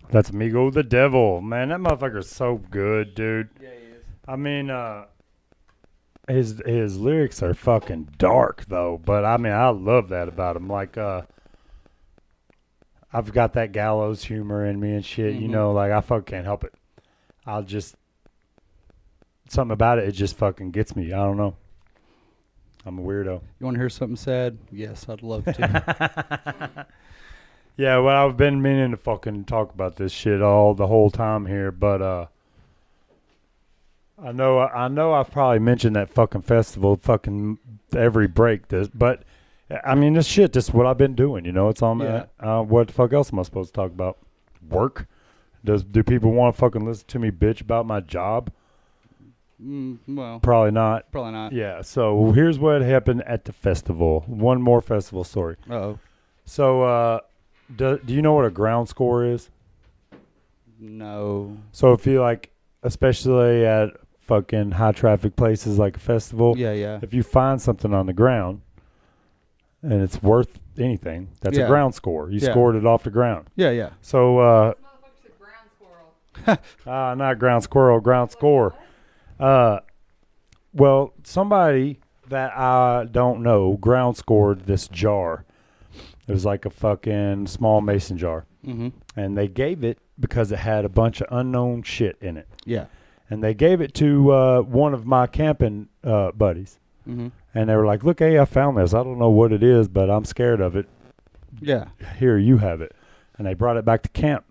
That's Amigo the Devil. Man, that motherfucker's so good, dude. Yeah, he is. I mean, his lyrics are fucking dark though, but I mean I love that about him. Like I've got that gallows humor in me and shit, you know, like I fucking can't help it. I'll just something about it just fucking gets me. I don't know. I'm a weirdo. You want to hear something sad? Yes, I'd love to. Yeah, well, I've been meaning to fucking talk about this shit the whole time here, but I know I've probably mentioned that fucking festival fucking every break. But I mean, this shit, this is what I've been doing. You know, it's on that. What the fuck else am I supposed to talk about? Work? Do people want to fucking listen to me bitch about my job? Well, Probably not. probably not. Yeah. So here's what happened at the festival. One more festival story. Uh-oh. So do you know what a ground score is? No. So if you like, especially at fucking high traffic places like a festival, Yeah. if you find something on the ground and it's worth anything, that's a Yeah. ground score. You Yeah. scored it off the ground. Yeah. So Motherfucker said ground squirrel. not ground squirrel, ground score. Well, somebody that I don't know ground scored this jar. It was like a fucking small mason jar. Mm-hmm. And they gave it because it had a bunch of unknown shit in it. Yeah. And they gave it to one of my camping buddies. Mm-hmm. And they were like, look, hey, I found this. I don't know what it is, but I'm scared of it. Yeah. Here, you have it. And they brought it back to camp.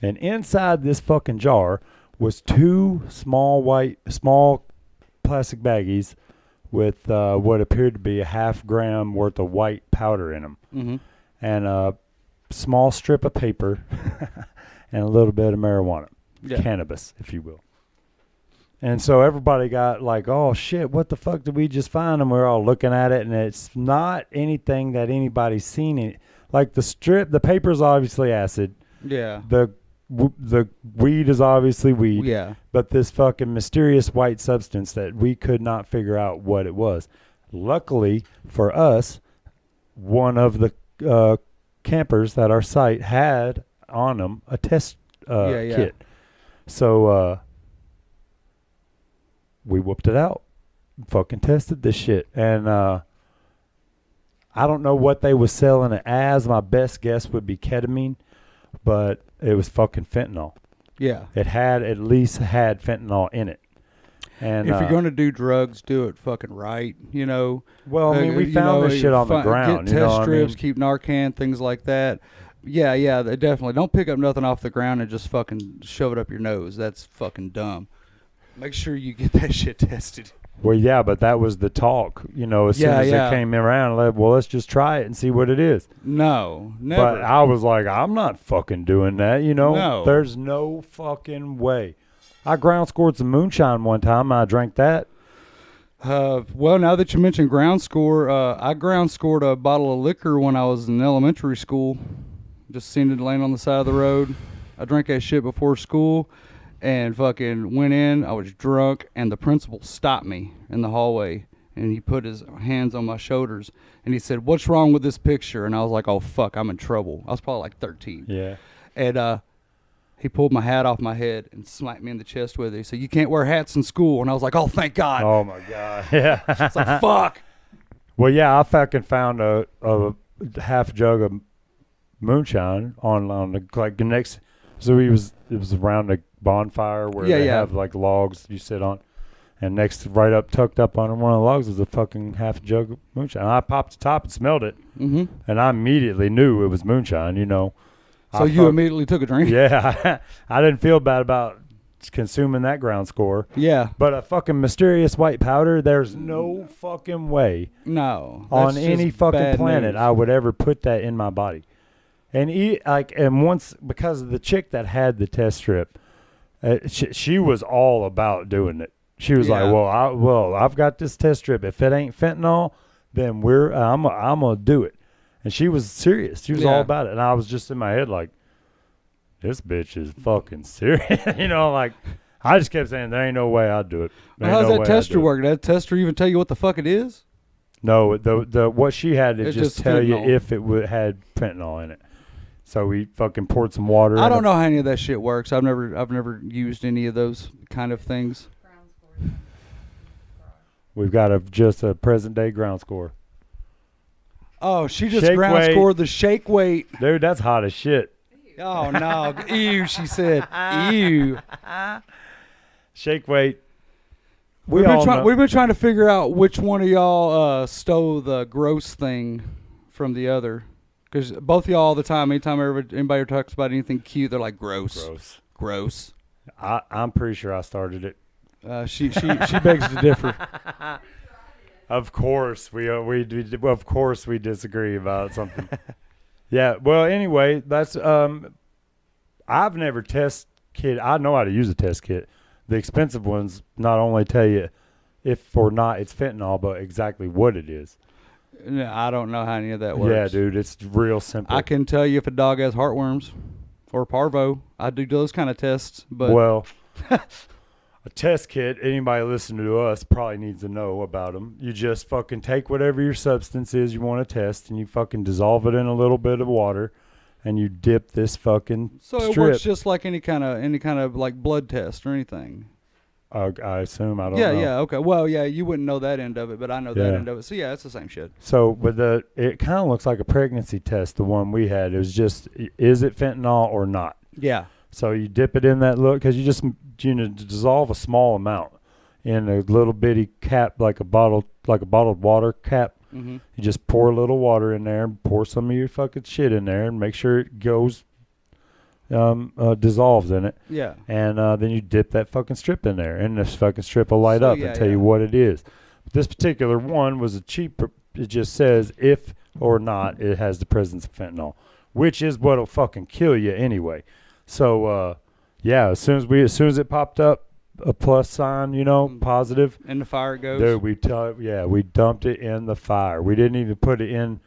And inside this fucking jar was two small plastic baggies with what appeared to be a half-gram worth of white powder in them. Mm-hmm. And a small strip of paper and a little bit of marijuana. Yeah. Cannabis, if you will. And so everybody got like, oh, shit, what the fuck did we just find? And we're all looking at it, and it's not anything that anybody's seen. Like the paper's obviously acid. Yeah. The weed is obviously weed. Yeah. But this fucking mysterious white substance that we could not figure out what it was. Luckily for us, one of the campers at our site had on them a test kit. So we whooped it out, fucking tested this shit, and I don't know what they was selling it as. My best guess would be ketamine, but it was fucking fentanyl. Yeah. It had at least had fentanyl in it. And if you're going to do drugs, do it fucking right, you know. Well, I mean, we found this shit on the ground. Get you know test what strips, I mean? keep Narcan, things like that. Yeah, they definitely. Don't pick up nothing off the ground and just fucking shove it up your nose. That's fucking dumb. Make sure you get that shit tested. Well, yeah, but that was the talk. You know, as soon as it came around, well, let's just try it and see what it is. No, never. But I was like, I'm not fucking doing that, you know? No. There's no fucking way. I ground scored some moonshine one time. I drank that. Well, now that you mentioned ground score, I ground scored a bottle of liquor when I was in elementary school. Just seen it laying on the side of the road. I drank that shit before school and fucking went in. I was drunk, and the principal stopped me in the hallway, and he put his hands on my shoulders, and he said, "What's wrong with this picture?" And I was like, "Oh, fuck, I'm in trouble." I was probably like 13. Yeah. And he pulled my hat off my head and smacked me in the chest with it. He said, "You can't wear hats in school." And I was like, "Oh, thank God." Oh, my God. Yeah. It's like, fuck. Well, yeah, I fucking found a half jug of moonshine on the next. So it was around the bonfire where they have like logs you sit on. And next, right up, tucked up on one of the logs was a fucking half jug of moonshine. I popped the top and smelled it. Mm-hmm. And I immediately knew it was moonshine, you know. So you immediately took a drink? Yeah, I didn't feel bad about consuming that ground score. Yeah. But a fucking mysterious white powder, there's no fucking way on any fucking planet I would ever put that in my body. And once, because of the chick that had the test strip, she was all about doing it. She was like, I've got this test strip. If it ain't fentanyl, then I'm gonna do it. And she was serious. She was all about it. And I was just in my head like, this bitch is fucking serious. You know, like, I just kept saying, there ain't no way I'd do it. How's that tester work? Did that tester even tell you what the fuck it is? No, the what she had to just tell fentanyl. you if it had fentanyl in it. So we fucking poured some water. I don't know how any of that shit works. I've never used any of those kind of things. We've got just a present day ground score. Oh, she just Shake ground weight. scored the shake weight. Dude, that's hot as shit. Oh, no. Ew, she said. Ew. Shake weight. We've been trying to figure out which one of y'all stole the gross thing from the other. Because both of y'all all the time, anytime anybody talks about anything cute, they're like, gross. Gross. I'm pretty sure I started it. She begs to differ. Of course we disagree about something. Yeah. Well, anyway, that's I've never test kit. I know how to use a test kit. The expensive ones not only tell you if or not it's fentanyl, but exactly what it is. No, I don't know how any of that works. Yeah, dude, it's real simple. I can tell you if a dog has heartworms or parvo. I do those kind of tests, but well. A test kit, anybody listening to us probably needs to know about them. You just fucking take whatever your substance is you want to test, and you fucking dissolve it in a little bit of water, and you dip this fucking strip. It works just like any kind of like blood test or anything. I assume. I don't know. Yeah, okay. Well, yeah, you wouldn't know that end of it, but I know that end of it. So, yeah, it's the same shit. So, but it kind of looks like a pregnancy test, the one we had. It was just, is it fentanyl or not? Yeah. So you dip it in that because you just dissolve a small amount in a little bitty cap, like a bottled water cap. Mm-hmm. You just pour a little water in there and pour some of your fucking shit in there and make sure it goes dissolves in it. Yeah. And then you dip that fucking strip in there, and this fucking strip will light up and tell you what it is. But this particular one was a cheap. It just says if or not it has the presence of fentanyl, which is what'll fucking kill you anyway. So yeah, as soon as it popped up, a plus sign, positive. In the fire it goes. Dude, we dumped it in the fire. We didn't even put it in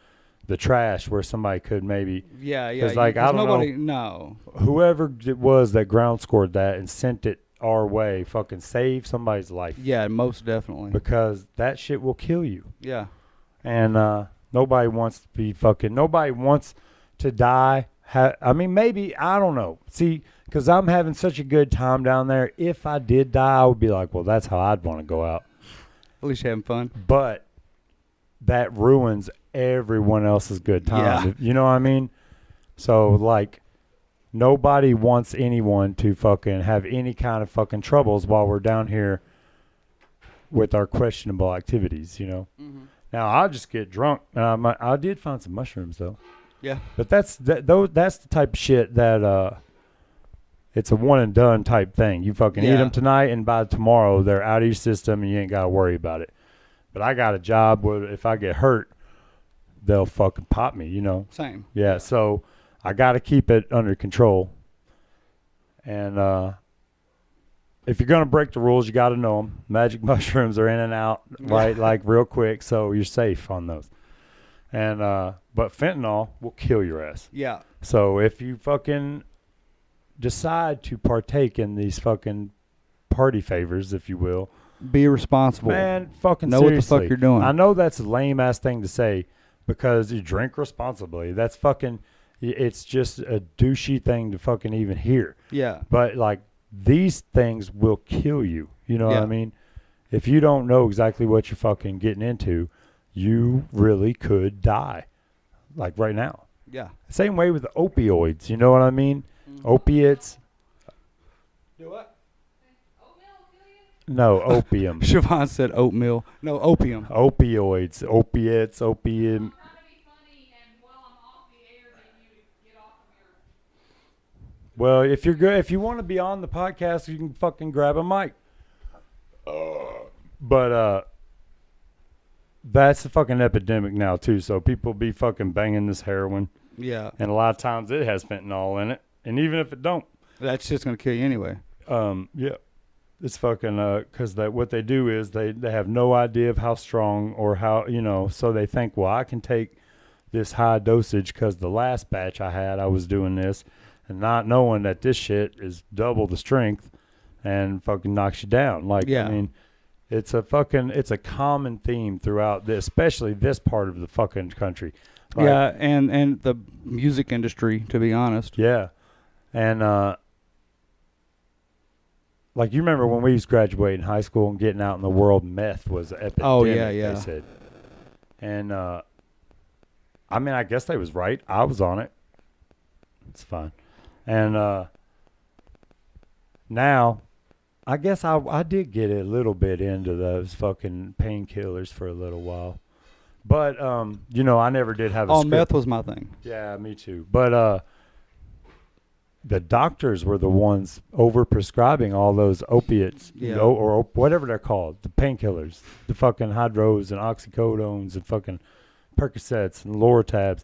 the trash where somebody could maybe. Yeah. Because I don't know. Whoever it was that ground scored that and sent it our way, fucking saved somebody's life. Yeah, most definitely. Because that shit will kill you. Yeah. And nobody wants to die. Maybe, I don't know. See, because I'm having such a good time down there. If I did die, I would be like, well, that's how I'd want to go out. At least you're having fun. But that ruins everyone else's good time. Yeah. You know what I mean? So, like, nobody wants anyone to fucking have any kind of fucking troubles while we're down here with our questionable activities, you know? Mm-hmm. Now, I'll just get drunk. I did find some mushrooms, though. Yeah. But that's the type of shit that it's a one and done type thing. You fucking eat them tonight, and by tomorrow they're out of your system, and you ain't got to worry about it. But I got a job where if I get hurt, they'll fucking pop me, you know? Same. Yeah, so I got to keep it under control. And if you're going to break the rules, you got to know them. Magic mushrooms are in and out, right, like real quick, so you're safe on those. And but fentanyl will kill your ass. Yeah. So if you fucking decide to partake in these fucking party favors, if you will, be responsible. Man, fucking know seriously. what the fuck you're doing. I know that's a lame ass thing to say because you drink responsibly. That's fucking, it's just a douchey thing to fucking even hear. Yeah. But like these things will kill you. You know what I mean? If you don't know exactly what you're fucking getting into, you really could die. Like right now. Yeah. Same way with the opioids. You know what I mean? Mm-hmm. Opiates. Do what? No, opium. Siobhan said oatmeal. No, opium. Opioids, opiates, opium. Well, if you're good, if you want to be on the podcast, you can fucking grab a mic. But that's a fucking epidemic now too. So people be fucking banging this heroin. Yeah. And a lot of times it has fentanyl in it, and even if it don't, that's just gonna kill you anyway. Yeah. It's fucking because what they do is they have no idea of how strong or how, you know, so they think, well, I can take this high dosage because the last batch I had, I was doing this, and not knowing that this shit is double the strength and fucking knocks you down. Like, I mean, it's a common theme throughout this, especially this part of the fucking country. Like, yeah, and the music industry, to be honest. Yeah, and like, you remember when we was graduating high school and getting out in the world, meth was an epidemic, oh, yeah, yeah. they said. And, I mean, I guess they was right. I was on it. It's fine. And now, I guess I did get a little bit into those fucking painkillers for a little while. But, you know, I never did have a script. Meth was my thing. Yeah, me too. But, the doctors were the ones over-prescribing all those opiates, or whatever they're called, the painkillers, the fucking hydros and oxycodones and fucking Percocets and Loratabs.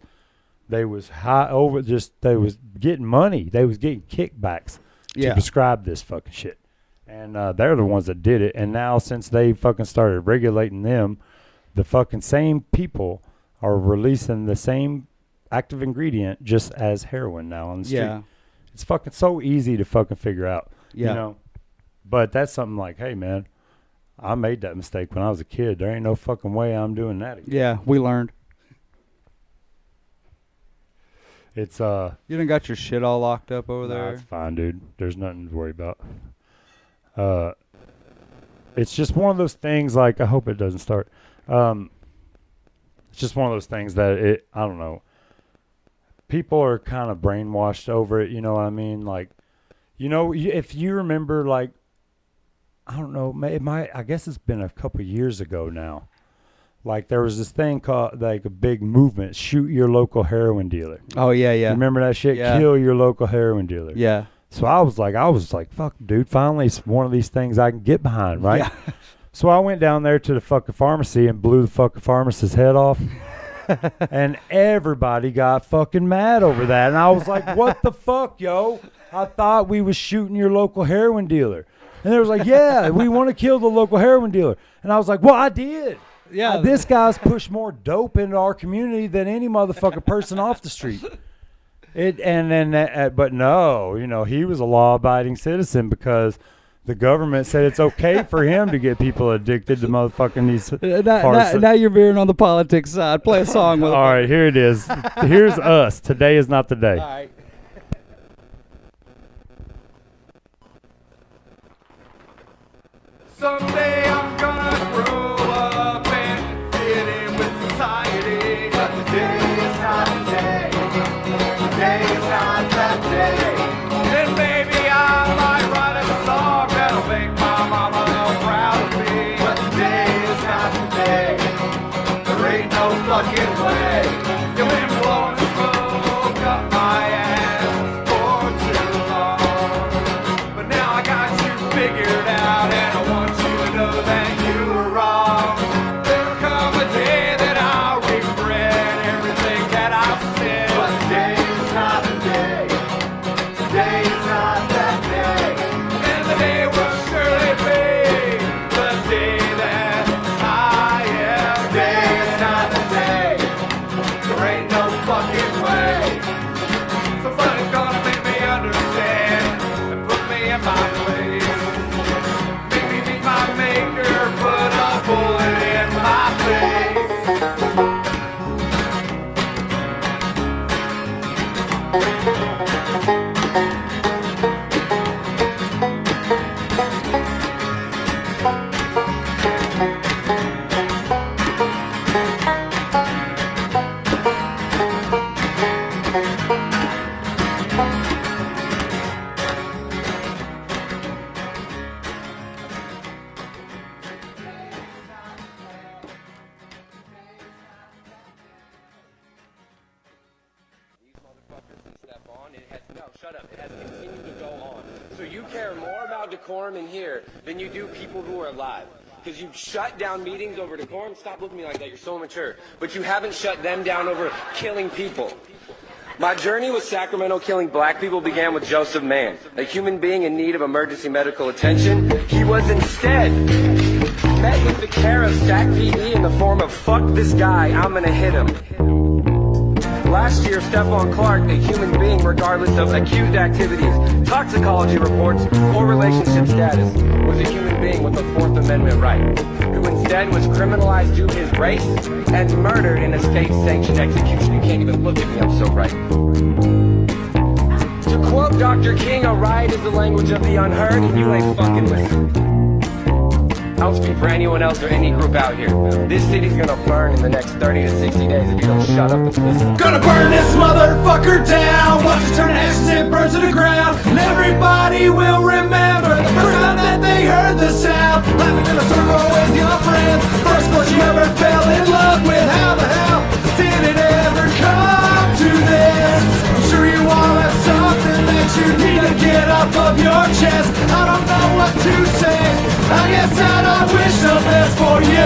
They was they was getting money. They was getting kickbacks to prescribe this fucking shit. And they're the ones that did it. And now since they fucking started regulating them, the fucking same people are releasing the same active ingredient just as heroin now on the street. Yeah. It's fucking so easy to fucking figure out, you know. But that's something like, hey, man, I made that mistake when I was a kid. There ain't no fucking way I'm doing that again. Yeah, we learned. It's You done got your shit all locked up over there? That's fine, dude. There's nothing to worry about. It's just one of those things, like, I hope it doesn't start. It's just one of those things that I don't know. People are kind of brainwashed over it, you know what I mean? Like, you know, if you remember, like, I don't know, I guess it's been a couple years ago now. Like, there was this thing called, like, a big movement, shoot your local heroin dealer. Oh, yeah, yeah. You remember that shit? Yeah. Kill your local heroin dealer. Yeah. So I was like, fuck, dude, finally it's one of these things I can get behind, right? Yeah. So I went down there to the fucking pharmacy and blew the fucking pharmacist's head off. And everybody got fucking mad over that. And I was like, what the fuck, yo? I thought we was shooting your local heroin dealer. And they was like, yeah, we want to kill the local heroin dealer. And I was like, well, I did. Yeah. This guy's pushed more dope into our community than any motherfucking person off the street. But no, you know, he was a law-abiding citizen because the government said it's okay for him to get people addicted to motherfucking these. Now you're veering on the politics side. Play a song with All right, here it is. Here's us. Today is not the day. All right. Someday I'm gonna grow up and fit in with So you care more about decorum in here than you do people who are alive. Because you shut down meetings over decorum. Stop looking at me like that. You're so immature. But you haven't shut them down over killing people. My journey with Sacramento killing black people began with Joseph Mann, a human being in need of emergency medical attention. He was instead met with the care of SAC PD in the form of "fuck this guy, I'm gonna hit him." Last year, Stephon Clark, a human being regardless of accused activities, toxicology reports, or relationship status, was a human being with a Fourth Amendment right, who instead was criminalized due to his race and murdered in a state-sanctioned execution. You can't even look at me, I'm so right. To quote Dr. King, a riot is the language of the unheard, and you ain't fucking listening. I don't speak for anyone else or any group out here. This city's gonna burn in the next 30 to 60 days if you don't shut up and listen. Gonna burn this motherfucker down. Watch it turn to ashes and burn to the ground. And everybody will remember the first time that they heard the sound. Laughing in a circle with your friends. First place you ever fell in love with. How the hell did it ever come to this? I'm sure you all have something that you need to get off of your chest. I don't know what to say. I guess I wish the best for you.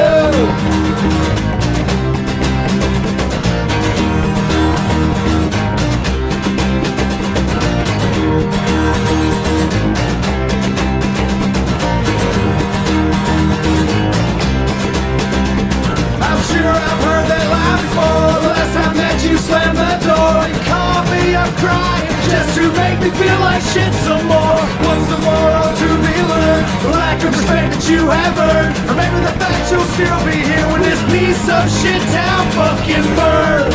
I'm sure I've heard that line before. The last time that you slammed the door, you called me up crying just to make me feel like shit some more. What's the moral to be learned? The lack of respect that you have earned. Or maybe the fact you'll still be here when this piece of shit town fucking burns.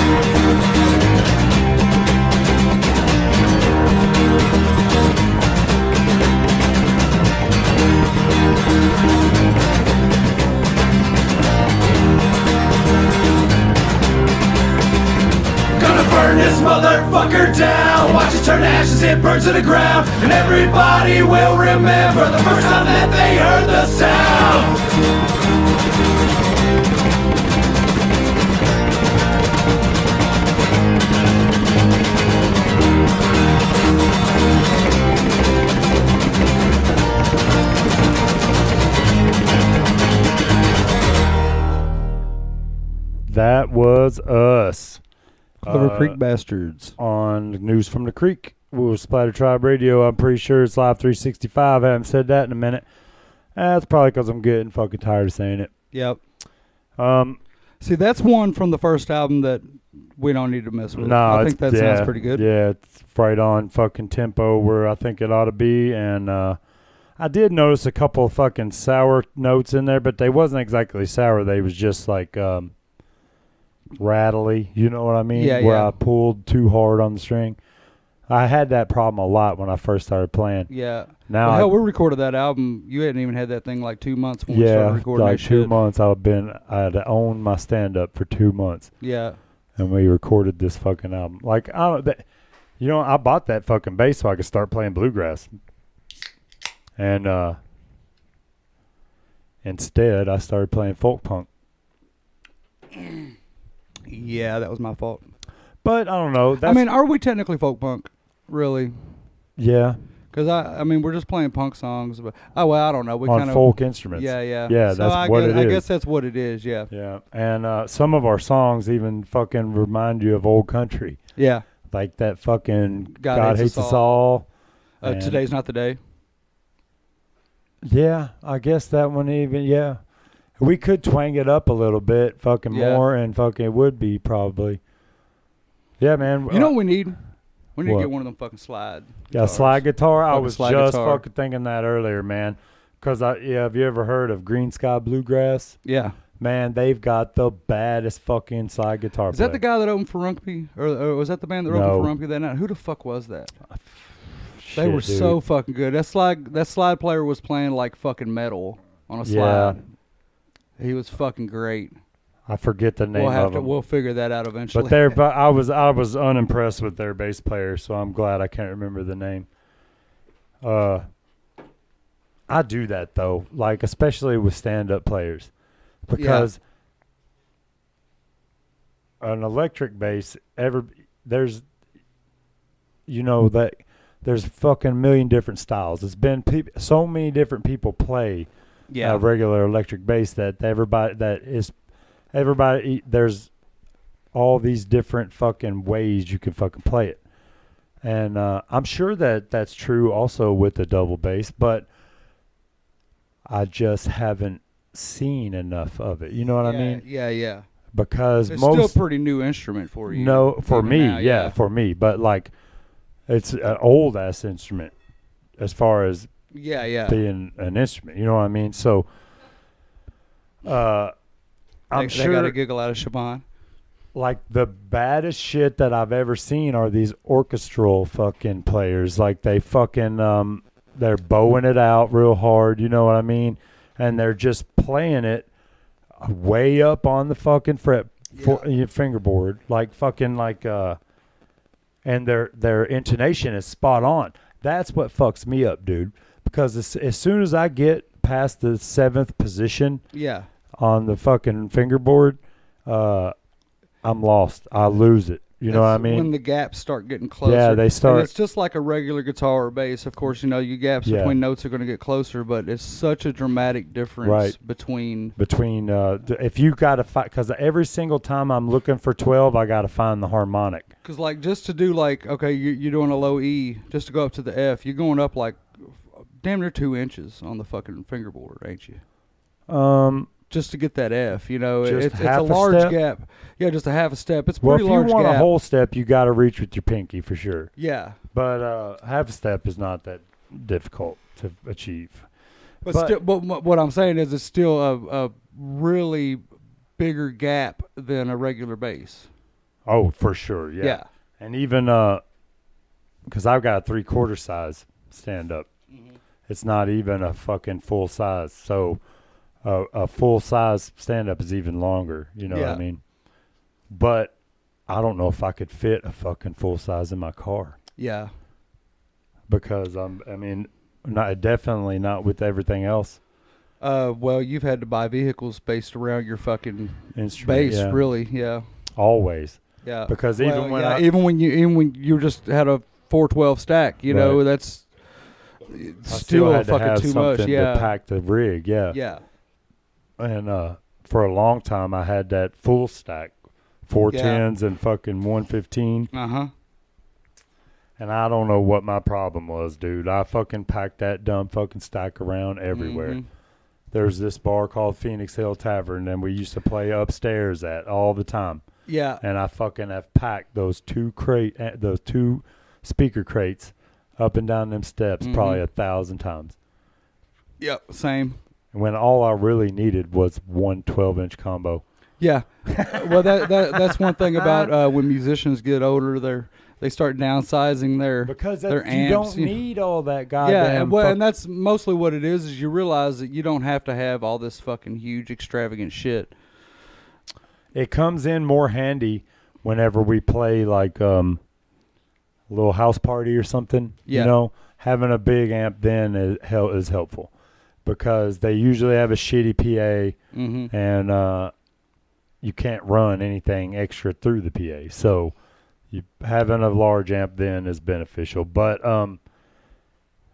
Gonna burn this motherfucker down. Watch it turn to ashes, it burns to the ground. And everybody will remember the first time that they heard the sound. That was us. Clover Creek Bastards. On News from the Creek. We're Splatter Tribe Radio. I'm pretty sure it's Live 365. I haven't said that in a minute. That's probably because I'm getting fucking tired of saying it. Yep. See, that's one from the first album that we don't need to mess with. No, I think that sounds pretty good. Yeah, it's right on fucking tempo where I think it ought to be. And I did notice a couple of fucking sour notes in there, but they wasn't exactly sour. They was just like rattly. You know what I mean? Yeah, where yeah. I pulled too hard on the string. I had that problem a lot when I first started playing. Yeah. Now Well, hell, we recorded that album. You hadn't even had that thing like 2 months when we started recording like that 2 shit. months. I had owned my stand up for 2 months. Yeah. And we recorded this fucking album. Like I bought that fucking bass so I could start playing bluegrass. And instead I started playing folk punk. Yeah, that was my fault. But I don't know. I mean, are we technically folk punk? Really? Yeah. Because I mean, we're just playing punk songs, but I don't know. We on kind of folk instruments. Yeah, yeah. Yeah, So that's what it is. I guess that's what it is. Yeah. Yeah, and some of our songs even fucking remind you of old country. Yeah. Like that fucking God Hates Us All. and- Today's Not the Day. Yeah, I guess that one even, yeah. We could twang it up a little bit, fucking Yeah. more, and fucking it would be probably. Yeah, man. You know what we need? We need what? to get one of them fucking slide. Yeah, slide guitar. I Fucking was slide just guitar. fucking thinking that earlier, man. Because, have you ever heard of Green Sky Bluegrass? Yeah. Man, they've got the baddest fucking slide guitar Is that the guy that opened for Rumpke? Or was that the band that No. opened for Rumpke that night? Who the fuck was that? They Shit, were dude. so fucking good. That slide player was playing like fucking metal on a Yeah. slide. He was fucking great. I forget the name of them. We'll figure that out eventually. But I was unimpressed with their bass player, so I'm glad I can't remember the name. I do that though, like especially with stand-up players, because an electric bass there's that there's fucking a million different styles. It's been so many different people play regular electric bass that everybody there's all these different fucking ways you can fucking play it. And I'm sure that that's true also with the double bass, but I just haven't seen enough of it. You know what I mean? Yeah. Because it's most still a pretty new instrument for you. No, for me, now, for me. But like, it's an old ass instrument as far as being an instrument. You know what I mean? So, I'm sure they got a giggle out of Shaban. Like the baddest shit that I've ever seen are these orchestral fucking players. Like they fucking they're bowing it out real hard. You know what I mean? And they're just playing it way up on the fucking fingerboard, like fucking like and their intonation is spot on. That's what fucks me up, dude. Because as soon as I get past the 7th position, on the fucking fingerboard, I'm lost. I lose it. You know what I mean? When the gaps start getting closer. Yeah, they start. And it's just like a regular guitar or bass. Of course, you know, your gaps between notes are going to get closer, but it's such a dramatic difference between if you got to find, because every single time I'm looking for 12, I got to find the harmonic. Because like just to do like, okay, you're doing a low E, just to go up to the F, you're going up like damn near 2 inches on the fucking fingerboard, ain't you? Just to get that F, you know, it's a large gap. Yeah, just a half a step. It's a pretty large gap. If you want a whole step, you got to reach with your pinky for sure. Yeah. But half a step is not that difficult to achieve. But what I'm saying is it's still a really bigger gap than a regular bass. Oh, for sure, yeah. And even because I've got a 3/4 size stand up. Mm-hmm. It's not even a fucking full size. So a full size stand up is even longer. You know what I mean? But I don't know if I could fit a fucking full size in my car. Yeah. Because definitely not with everything else. Well, you've had to buy vehicles based around your fucking instrument, bass, really, always. Yeah. Because even when you just had a 412 stack, you know, that's still had fucking to have too much. To pack the rig, Yeah. And for a long time, I had that full stack, 410s and fucking 115. And I don't know what my problem was, dude. I fucking packed that dumb fucking stack around everywhere. Mm-hmm. There's this bar called Phoenix Hill Tavern, and we used to play upstairs at all the time. Yeah. And I fucking have packed those two speaker crates up and down them steps probably 1,000 times. Yep, same. When all I really needed was one 12-inch combo. Yeah. Well, that's one thing about when musicians get older, they start downsizing their amps. You don't need all that goddamn. Yeah, and that's mostly what it is you realize that you don't have to have all this fucking huge extravagant shit. It comes in more handy whenever we play like a little house party or something. Yeah. You know, having a big amp then is helpful because they usually have a shitty PA and you can't run anything extra through the PA. So having a large amp then is beneficial. But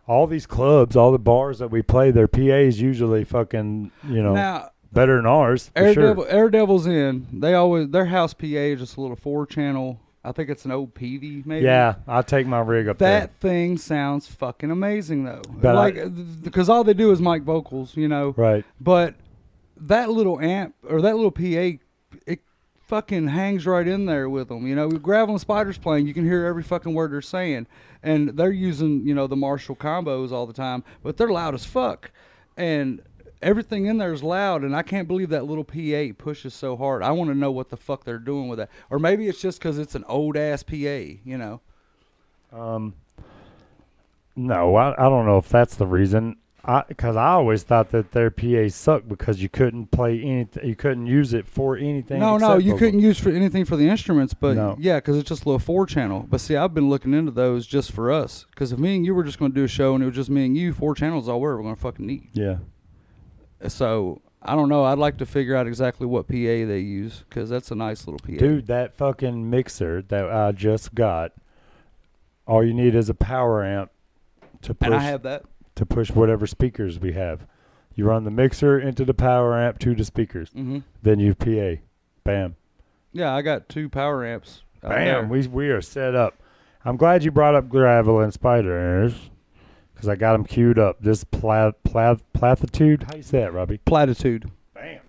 all these clubs, all the bars that we play, their PAs usually fucking, now, better than ours. Air Devil's Inn, their house PA is just a little 4-channel. I think it's an old PV maybe. Yeah, I'll take my rig up there. That thing sounds fucking amazing though. Because all they do is mic vocals, Right. But that little amp or that little PA, it fucking hangs right in there with them. Gravel and Spider's playing, you can hear every fucking word they're saying. And they're using, the Marshall combos all the time, but they're loud as fuck. And everything in there is loud, and I can't believe that little PA pushes so hard. I want to know what the fuck they're doing with that. Or maybe it's just because it's an old-ass PA, No, I don't know if that's the reason. Because I always thought that their PA sucked because you couldn't play anything. You couldn't use it for anything. No, you couldn't use for anything for the instruments. But yeah, because it's just a little 4-channel. But see, I've been looking into those just for us. Because if me and you were just going to do a show and it was just me and you, 4 channels is all we're going to fucking need. Yeah. So I don't know. I'd like to figure out exactly what PA they use because that's a nice little PA. Dude, that fucking mixer that I just got all you need is a power amp to push. And I have that. To push whatever speakers we have. You run the mixer into the power amp to the speakers. Mm-hmm. Then you PA. Bam. Yeah, I got 2 power amps. Out Bam. there. We are set up. I'm glad you brought up gravel and spiders because I got them queued up. This platitude. How you say that, Robbie? Platitude. Bam.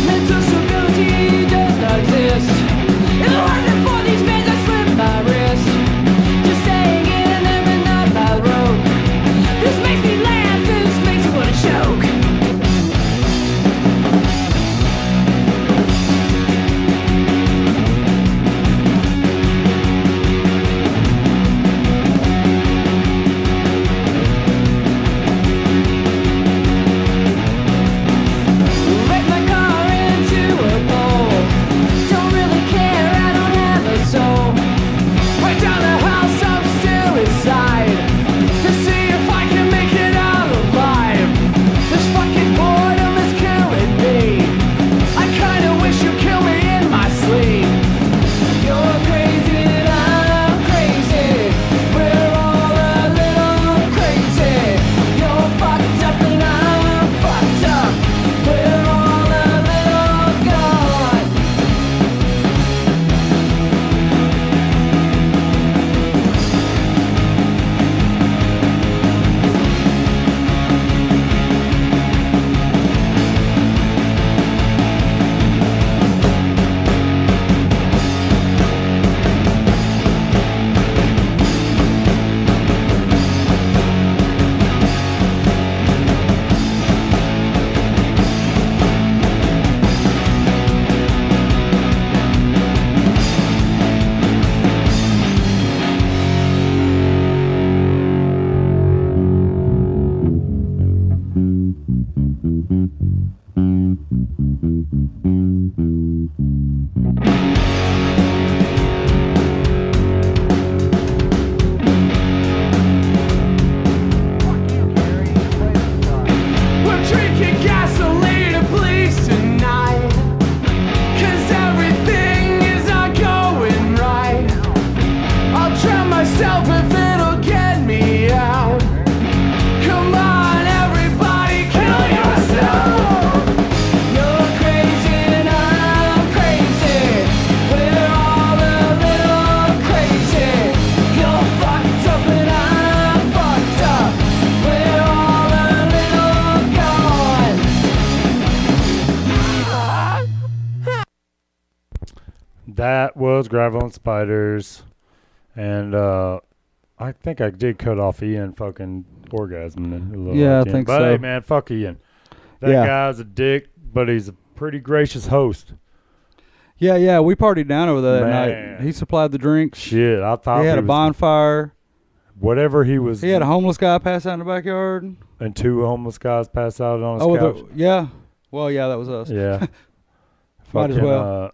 Mental stability does not exist. If it wasn't for these bands, I'd slip my wrist. Just staying in every night by the road. This makes me laugh, this makes me wanna choke. Wreck my car into a pole. Don't really care, I don't have a soul. Right down the house, I'm still inside to see if I can make it out alive. This fucking boredom is killing me. I kinda wish you'd kill me in my sleep. You're crazy and I'm crazy. We're all a little crazy. You're fucked up and I'm fucked up. We're all a little gone. We're drinking gasoline and police tonight. 'Cause everything is not going right. I'll drown myself if it'll get me out. Come on, everybody, kill yourself. You're crazy and I'm crazy. We're all a little crazy. You're fucked up and I'm fucked up. We're all a little gone. That was gravel and spiders. And I think I did cut off Ian fucking orgasming a little. Yeah, at the I end. think but so. Hey, man, fuck Ian. That Yeah. guy's a dick, but he's a pretty gracious host. Yeah, we partied down over there that Man. night. He supplied the drinks. Shit, I thought He had a was- bonfire. Whatever he was. He had a homeless guy pass out in the backyard. And 2 homeless guys pass out on his Oh, couch. yeah. Well, yeah, that was us. Yeah. Might as Fucking, well.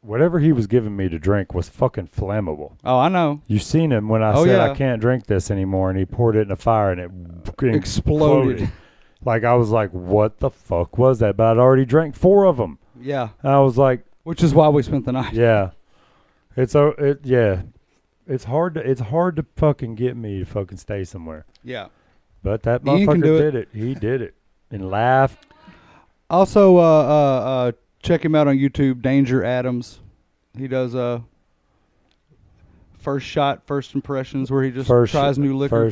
Whatever he was giving me to drink was fucking flammable. Oh, I know. You seen him when I Oh, said yeah. I can't drink this anymore, and he poured it in a fire, and it fucking Exploded. Like, I was like, what the fuck was that? But I'd already drank 4 of them. Yeah. And I was like, Which is why we spent the night. yeah. It's hard to fucking get me to fucking stay somewhere. Yeah. But that Ian can motherfucker do it. did it. He did it. And laughed. Also, check him out on YouTube, Danger Adams. He does first impressions, where he just tries new liquor.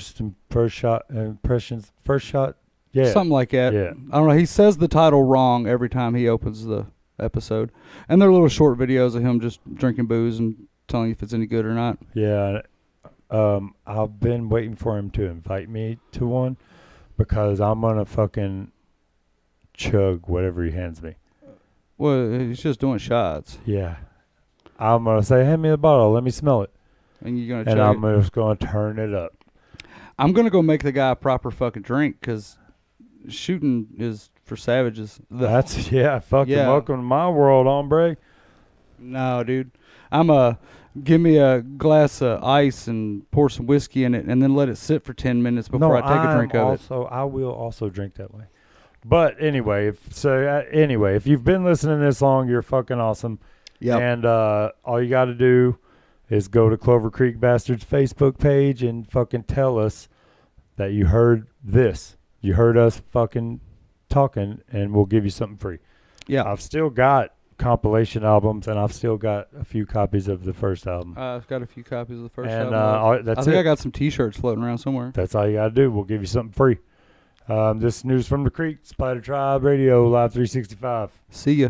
First shot. Yeah. Something like that. Yeah. I don't know. He says the title wrong every time he opens the episode. And they're little short videos of him just drinking booze and telling you if it's any good or not. Yeah. I've been waiting for him to invite me to one because I'm going to fucking chug whatever he hands me. Well, he's just doing shots. Yeah. I'm going to say, hand me the bottle. Let me smell it. And you're going to And chug I'm just going to turn it up. I'm gonna go make the guy a proper fucking drink because shooting is for savages. That's fucking Yeah. welcome to my world, hombre. No, dude. Give me a glass of ice and pour some whiskey in it, and then let it sit for 10 minutes before I take a drink of it. I will also drink that way. But anyway, if you've been listening this long, you're fucking awesome. Yep. And all you got to do is go to Clover Creek Bastards Facebook page and fucking tell us that you heard this. You heard us fucking talking, and we'll give you something free. Yeah. I've still got compilation albums, and I've still got a few copies of the first album. I've got a few copies of the first And, album. that's I think it. I got some T-shirts floating around somewhere. That's all you got to do. We'll give you something free. This news from the Creek, Spider Tribe Radio, Live 365. See ya.